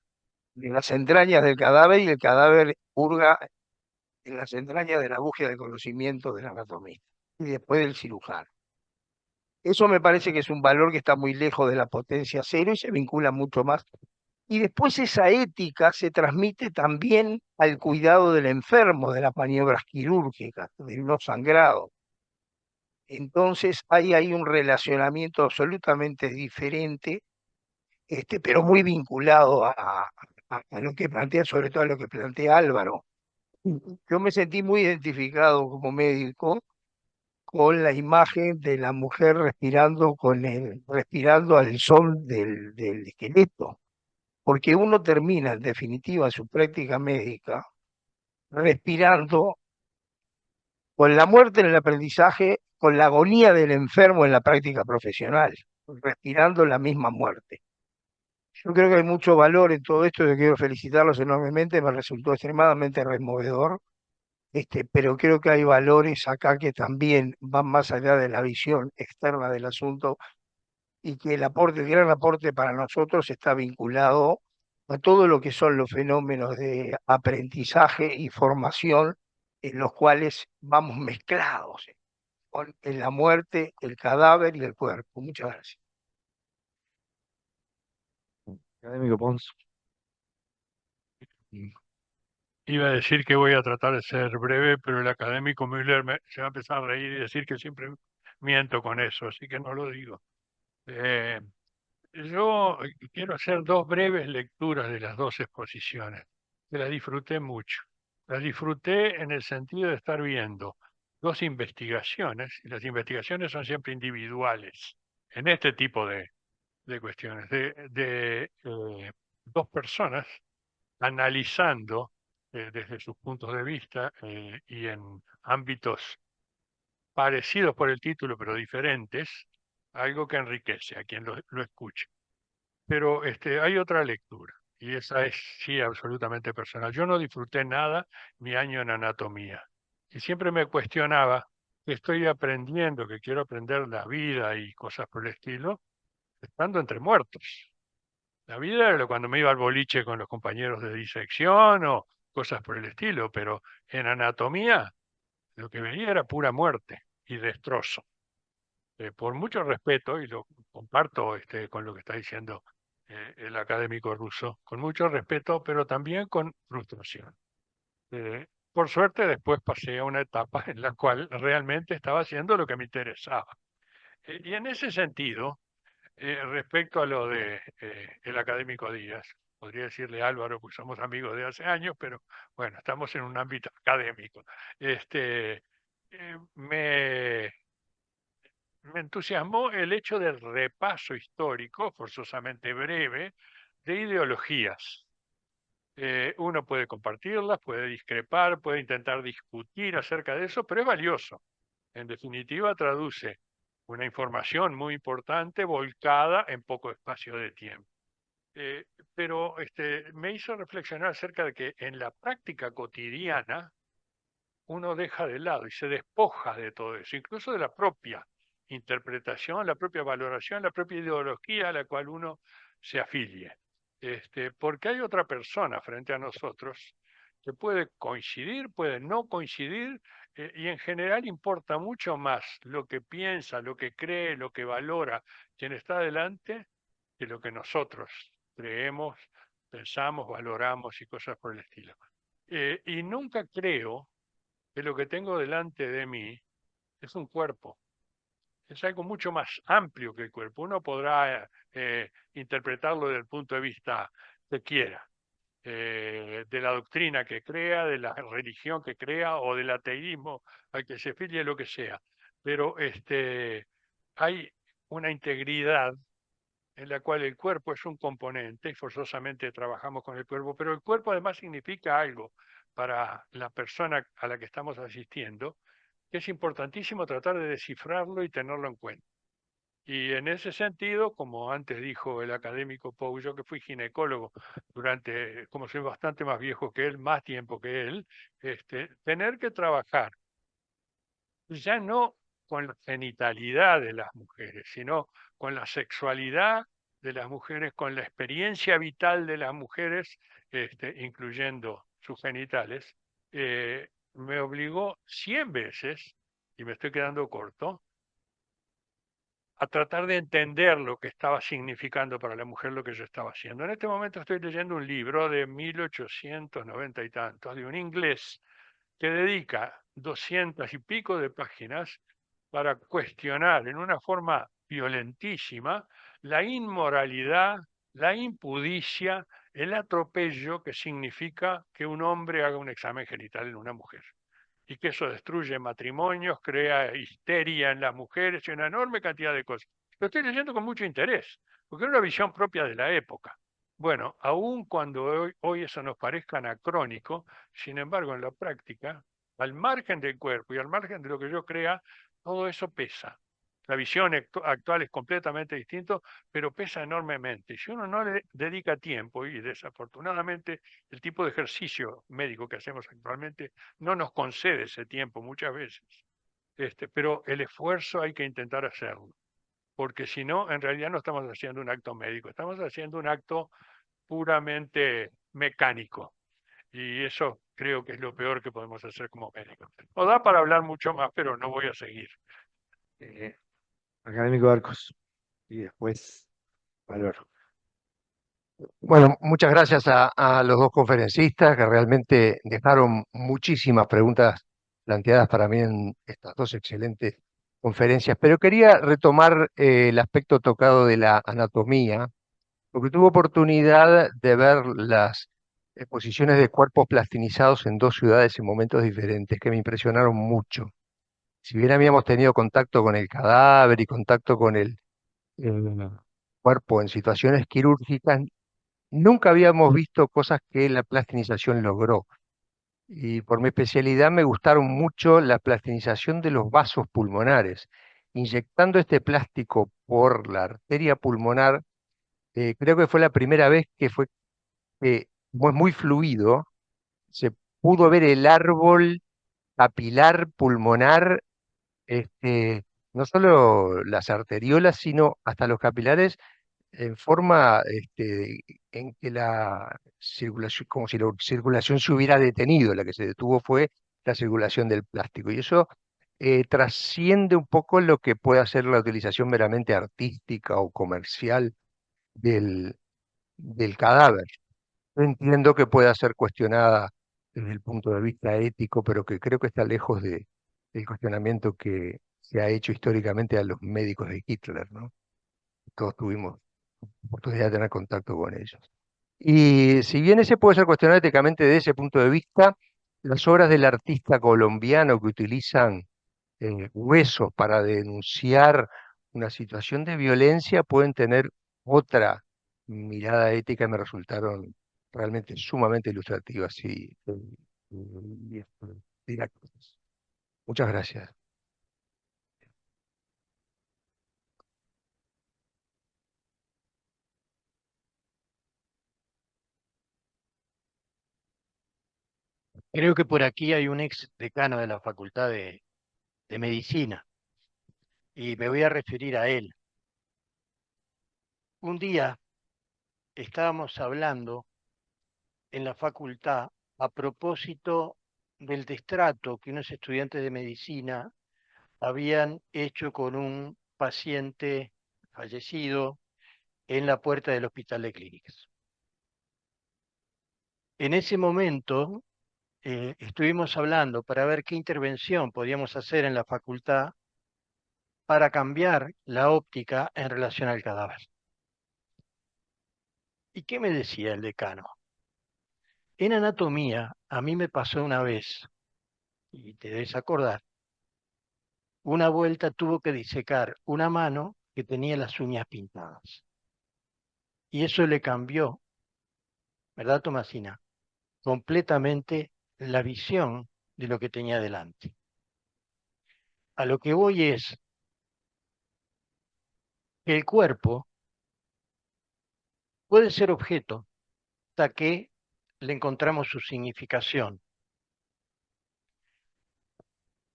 las entrañas del cadáver y el cadáver hurga en las entrañas de la búsqueda de conocimiento del anatomista y después del cirujano. Eso me parece que es un valor que está muy lejos de la potencia cero y se vincula mucho más. Y después esa ética se transmite también al cuidado del enfermo, de las maniobras quirúrgicas, del no sangrado. Entonces hay un relacionamiento absolutamente diferente, pero muy vinculado a lo que plantea, sobre todo a lo que plantea Álvaro. Yo me sentí muy identificado como médico con la imagen de la mujer respirando al son del esqueleto, porque uno termina, en definitiva, su práctica médica respirando con la muerte en el aprendizaje, con la agonía del enfermo en la práctica profesional, respirando la misma muerte. Yo creo que hay mucho valor en todo esto, yo quiero felicitarlos enormemente, me resultó extremadamente removedor, pero creo que hay valores acá que también van más allá de la visión externa del asunto y que el gran aporte para nosotros está vinculado a todo lo que son los fenómenos de aprendizaje y formación en los cuales vamos mezclados en la muerte, el cadáver y el cuerpo. Muchas gracias. Académico Pons. Iba a decir que voy a tratar de ser breve, pero el académico Müller se va a empezar a reír y decir que siempre miento con eso, así que no lo digo. Yo quiero hacer dos breves lecturas de las dos exposiciones, que las disfruté mucho. Las disfruté en el sentido de estar viendo dos investigaciones, y las investigaciones son siempre individuales, en este tipo de cuestiones, de dos personas analizando desde sus puntos de vista y en ámbitos parecidos por el título, pero diferentes, algo que enriquece a quien lo escucha. Pero hay otra lectura, y esa es sí absolutamente personal. Yo no disfruté nada mi año en anatomía, y siempre me cuestionaba que estoy aprendiendo, que quiero aprender la vida y cosas por el estilo, estando entre muertos. La vida era cuando me iba al boliche con los compañeros de disección o cosas por el estilo, pero en anatomía lo que veía era pura muerte y destrozo. Por mucho respeto, y lo comparto con lo que está diciendo el académico ruso, con mucho respeto, pero también con frustración. Por suerte, después pasé a una etapa en la cual realmente estaba haciendo lo que me interesaba. Y en ese sentido, respecto a lo de el académico Díaz, podría decirle Álvaro, pues somos amigos de hace años, pero bueno, estamos en un ámbito académico. Me entusiasmó el hecho del repaso histórico, forzosamente breve, de ideologías. Uno puede compartirlas, puede discrepar, puede intentar discutir acerca de eso, pero es valioso. En definitiva, traduce una información muy importante volcada en poco espacio de tiempo. Pero me hizo reflexionar acerca de que en la práctica cotidiana uno deja de lado y se despoja de todo eso, incluso de la propia interpretación, la propia valoración, la propia ideología a la cual uno se afilie. Porque hay otra persona frente a nosotros que puede coincidir, puede no coincidir, y en general importa mucho más lo que piensa, lo que cree, lo que valora quien está delante, que lo que nosotros creemos, pensamos, valoramos y cosas por el estilo. Y nunca creo que lo que tengo delante de mí es un cuerpo, es algo mucho más amplio que el cuerpo. Uno podrá interpretarlo desde el punto de vista que quiera, de la doctrina que crea, de la religión que crea o del ateísmo al que se filie, lo que sea. Pero hay una integridad en la cual el cuerpo es un componente y forzosamente trabajamos con el cuerpo, pero el cuerpo además significa algo para la persona a la que estamos asistiendo, que es importantísimo tratar de descifrarlo y tenerlo en cuenta. Y en ese sentido, como antes dijo el académico Pou, yo que fui ginecólogo durante, como soy bastante más viejo que él, más tiempo que él, tener que trabajar ya no con la genitalidad de las mujeres, sino con la sexualidad de las mujeres, con la experiencia vital de las mujeres, incluyendo sus genitales, me obligó 100 veces, y me estoy quedando corto, a tratar de entender lo que estaba significando para la mujer lo que yo estaba haciendo. En este momento estoy leyendo un libro de 1890 y tantos, de un inglés, que dedica 200 y pico de páginas para cuestionar en una forma violentísima la inmoralidad, la impudicia, el atropello que significa que un hombre haga un examen genital en una mujer. Y que eso destruye matrimonios, crea histeria en las mujeres y una enorme cantidad de cosas. Lo estoy leyendo con mucho interés, porque es una visión propia de la época. Bueno, aun cuando hoy eso nos parezca anacrónico, sin embargo, en la práctica, al margen del cuerpo y al margen de lo que yo crea, todo eso pesa. La visión actual es completamente distinta, pero pesa enormemente. Y si uno no le dedica tiempo, y desafortunadamente el tipo de ejercicio médico que hacemos actualmente no nos concede ese tiempo muchas veces, pero el esfuerzo hay que intentar hacerlo, porque si no, en realidad no estamos haciendo un acto médico, estamos haciendo un acto puramente mecánico. Y eso creo que es lo peor que podemos hacer como médicos. No da para hablar mucho más, pero no voy a seguir. Académico Arcos. Y después, Valor. Bueno, muchas gracias a los dos conferencistas que realmente dejaron muchísimas preguntas planteadas para mí en estas dos excelentes conferencias, pero quería retomar el aspecto tocado de la anatomía, porque tuve oportunidad de ver las exposiciones de cuerpos plastinizados en dos ciudades en momentos diferentes que me impresionaron mucho. Si bien habíamos tenido contacto con el cadáver y contacto con el cuerpo en situaciones quirúrgicas, nunca habíamos visto cosas que la plastinización logró. Y por mi especialidad me gustaron mucho la plastinización de los vasos pulmonares. Inyectando este plástico por la arteria pulmonar, creo que fue la primera vez que fue, como es muy fluido, se pudo ver el árbol capilar pulmonar, no solo las arteriolas, sino hasta los capilares en forma en que la circulación, como si la circulación se hubiera detenido, la que se detuvo fue la circulación del plástico. Y eso trasciende un poco lo que puede ser la utilización meramente artística o comercial del cadáver. Yo entiendo que pueda ser cuestionada desde el punto de vista ético, pero que creo que está lejos del cuestionamiento que se ha hecho históricamente a los médicos de Hitler, ¿no? Todos tuvimos oportunidad de tener contacto con ellos. Y si bien ese puede ser cuestionado éticamente desde ese punto de vista, las obras del artista colombiano que utilizan huesos para denunciar una situación de violencia pueden tener otra mirada ética y me resultaron realmente sumamente ilustrativas y didácticas. Muchas gracias. Creo que por aquí hay un ex decano de la Facultad de Medicina y me voy a referir a él. Un día estábamos hablando en la facultad a propósito del destrato que unos estudiantes de medicina habían hecho con un paciente fallecido en la puerta del hospital de clínicas. En ese momento estuvimos hablando para ver qué intervención podíamos hacer en la facultad para cambiar la óptica en relación al cadáver. ¿Y qué me decía el decano? En anatomía, a mí me pasó una vez, y te debes acordar, una vuelta tuvo que disecar una mano que tenía las uñas pintadas. Y eso le cambió, ¿verdad, Tomasina? Completamente la visión de lo que tenía delante. A lo que voy es que el cuerpo puede ser objeto hasta que le encontramos su significación.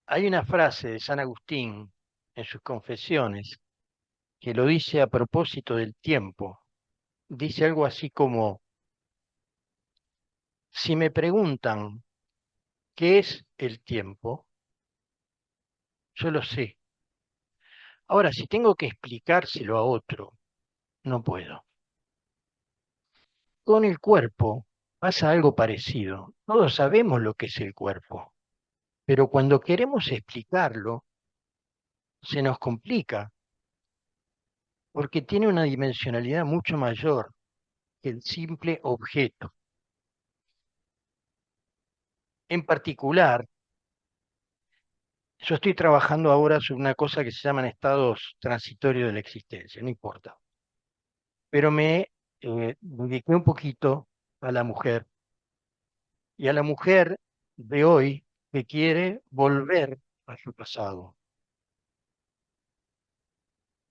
Hay una frase de San Agustín en sus Confesiones que lo dice a propósito del tiempo. Dice algo así como, si me preguntan qué es el tiempo, yo lo sé. Ahora, si tengo que explicárselo a otro, no puedo. Con el cuerpo pasa algo parecido. Todos sabemos lo que es el cuerpo, pero cuando queremos explicarlo, se nos complica, porque tiene una dimensionalidad mucho mayor que el simple objeto. En particular, yo estoy trabajando ahora sobre una cosa que se llaman estados transitorios de la existencia, no importa. Pero me dediqué un poquito a la mujer y a la mujer de hoy que quiere volver a su pasado.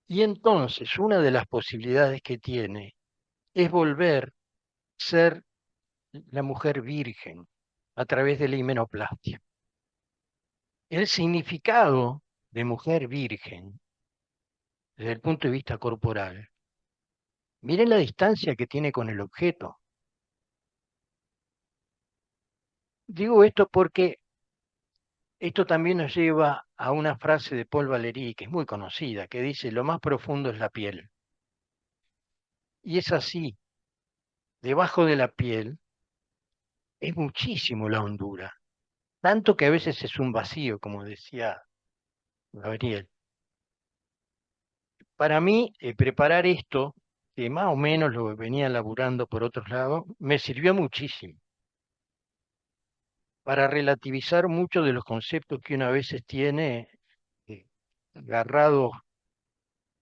Y entonces una de las posibilidades que tiene es volver a ser la mujer virgen a través de la himenoplastia. El significado de mujer virgen desde el punto de vista corporal, miren la distancia que tiene con el objeto. Digo esto porque esto también nos lleva a una frase de Paul Valéry que es muy conocida, que dice, lo más profundo es la piel. Y es así, debajo de la piel es muchísimo la hondura, tanto que a veces es un vacío, como decía Gabriel. Para mí, preparar esto, que más o menos lo venía laburando por otros lados, me sirvió muchísimo para relativizar muchos de los conceptos que una a veces tiene agarrados,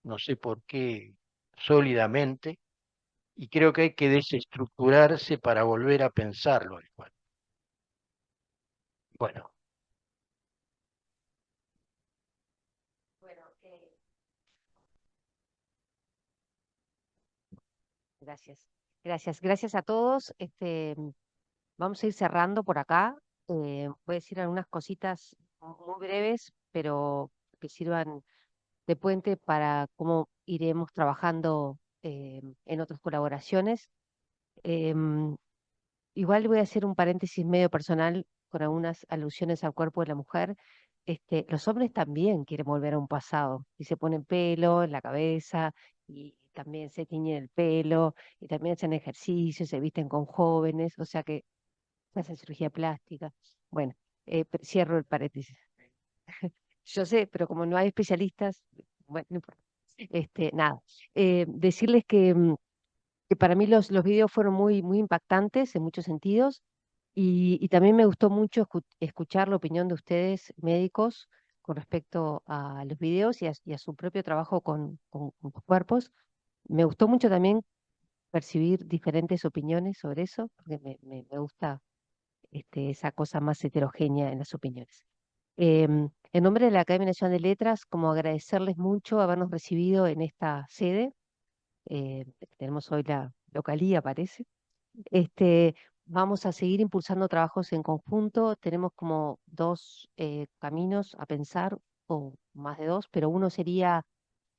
no sé por qué, sólidamente, y creo que hay que desestructurarse para volver a pensarlo al cual. Bueno, Bueno, gracias. Gracias a todos. Vamos a ir cerrando por acá. Voy a decir algunas cositas muy breves, pero que sirvan de puente para cómo iremos trabajando en otras colaboraciones. Em, Igual voy a hacer un paréntesis medio personal con algunas alusiones al cuerpo de la mujer. Los hombres también quieren volver a un pasado y se ponen pelo en la cabeza y también se tiñen el pelo y también hacen ejercicio, se visten con jóvenes, o sea que hacen cirugía plástica. Bueno, cierro el paréntesis. Yo sé, pero como no hay especialistas, bueno, no importa. Nada. Decirles que que para mí los videos fueron muy impactantes en muchos sentidos y también me gustó mucho escuchar la opinión de ustedes, médicos, con respecto a los videos y a su propio trabajo con los cuerpos. Me gustó mucho también percibir diferentes opiniones sobre eso, porque me gusta esa cosa más heterogénea en las opiniones. En nombre de la Academia Nacional de Letras, como agradecerles mucho habernos recibido en esta sede. Tenemos hoy la localía, parece. Vamos a seguir impulsando trabajos en conjunto. Tenemos como dos caminos a pensar, o más de dos, pero uno sería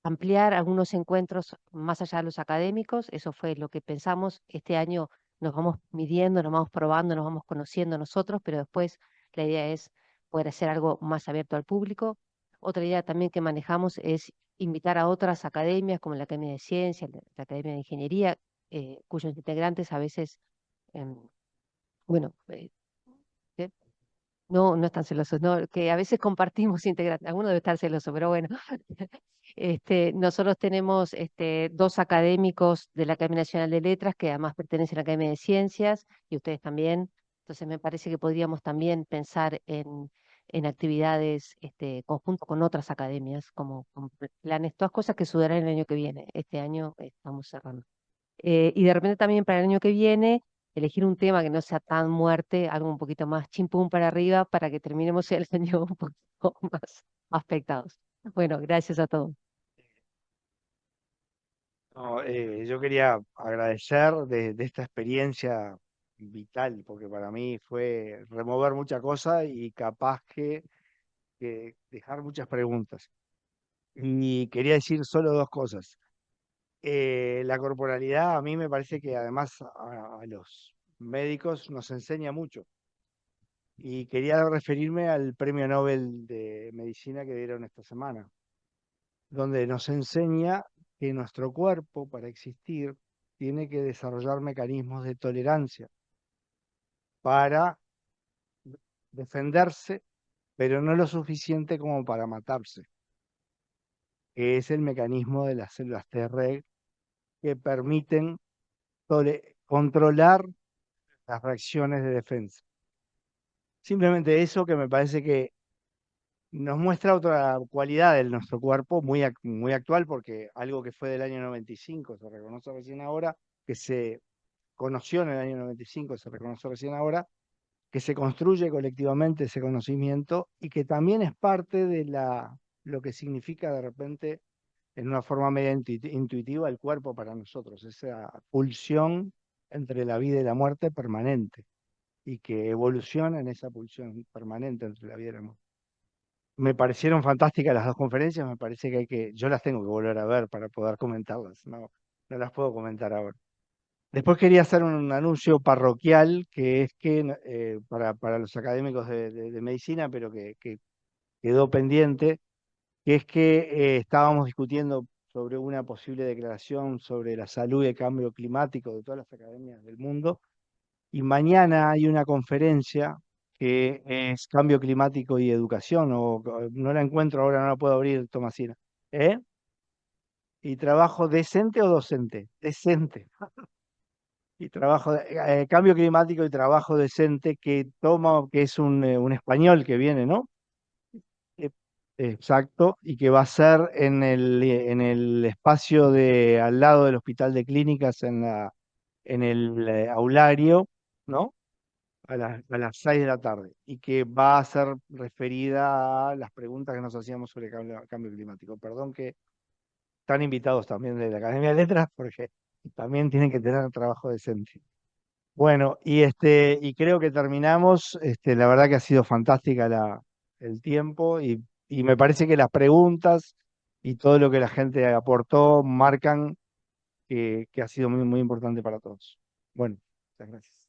ampliar algunos encuentros más allá de los académicos. Eso fue lo que pensamos. Este año nos vamos midiendo, nos vamos probando, nos vamos conociendo nosotros, pero después la idea es poder hacer algo más abierto al público. Otra idea también que manejamos es invitar a otras academias, como la Academia de Ciencias, la Academia de Ingeniería, cuyos integrantes a veces, em, bueno, ¿qué? No están celosos, no, que a veces compartimos integrantes, alguno debe estar celoso, pero bueno. Nosotros tenemos dos académicos de la Academia Nacional de Letras que además pertenecen a la Academia de Ciencias y ustedes también. Entonces me parece que podríamos también pensar en actividades conjunto con otras academias, como con planes, todas cosas que sucederán el año que viene. Este año estamos cerrando. Y de repente también para el año que viene, elegir un tema que no sea tan muerte, algo un poquito más chimpum para arriba, para que terminemos el año un poquito más afectados. Bueno, gracias a todos. No, yo quería agradecer de esta experiencia vital, porque para mí fue remover mucha cosa y capaz que dejar muchas preguntas. Y quería decir solo dos cosas. La corporalidad a mí me parece que además a los médicos nos enseña mucho. Y quería referirme al Premio Nobel de Medicina que dieron esta semana, donde nos enseña que nuestro cuerpo, para existir, tiene que desarrollar mecanismos de tolerancia para defenderse, pero no lo suficiente como para matarse, que es el mecanismo de las células Treg que permiten controlar las reacciones de defensa. Simplemente eso que me parece que nos muestra otra cualidad de nuestro cuerpo muy actual, porque algo que fue del año 95 se reconoce recién ahora, que se conoció en el año 95, se reconoció recién ahora, que se construye colectivamente ese conocimiento y que también es parte de lo que significa de repente, en una forma media intuitiva, el cuerpo para nosotros, esa pulsión entre la vida y la muerte permanente, y que evoluciona en esa pulsión permanente entre la vida y la muerte. Me parecieron fantásticas las dos conferencias, me parece que yo las tengo que volver a ver para poder comentarlas, no las puedo comentar ahora. Después quería hacer un anuncio parroquial, que es que para los académicos de medicina, pero que quedó pendiente, que es que estábamos discutiendo sobre una posible declaración sobre la salud y el cambio climático de todas las academias del mundo, y mañana hay una conferencia que es Cambio Climático y Educación, no la encuentro ahora, no la puedo abrir, Tomasina. ¿Eh? ¿Y trabajo decente o docente? Decente. Y cambio climático y trabajo decente, que es un español que viene, ¿no? Eh, Exacto, y que va a ser en el espacio al lado del Hospital de Clínicas, en el aulario, ¿no? A las 6 de la tarde, y que va a ser referida a las preguntas que nos hacíamos sobre cambio climático. Perdón, que están invitados también de la Academia de Letras, porque también tienen que tener trabajo decente. Bueno, y creo que terminamos. La verdad que ha sido fantástica el tiempo, y me parece que las preguntas y todo lo que la gente aportó marcan que ha sido muy importante para todos. Bueno, muchas gracias.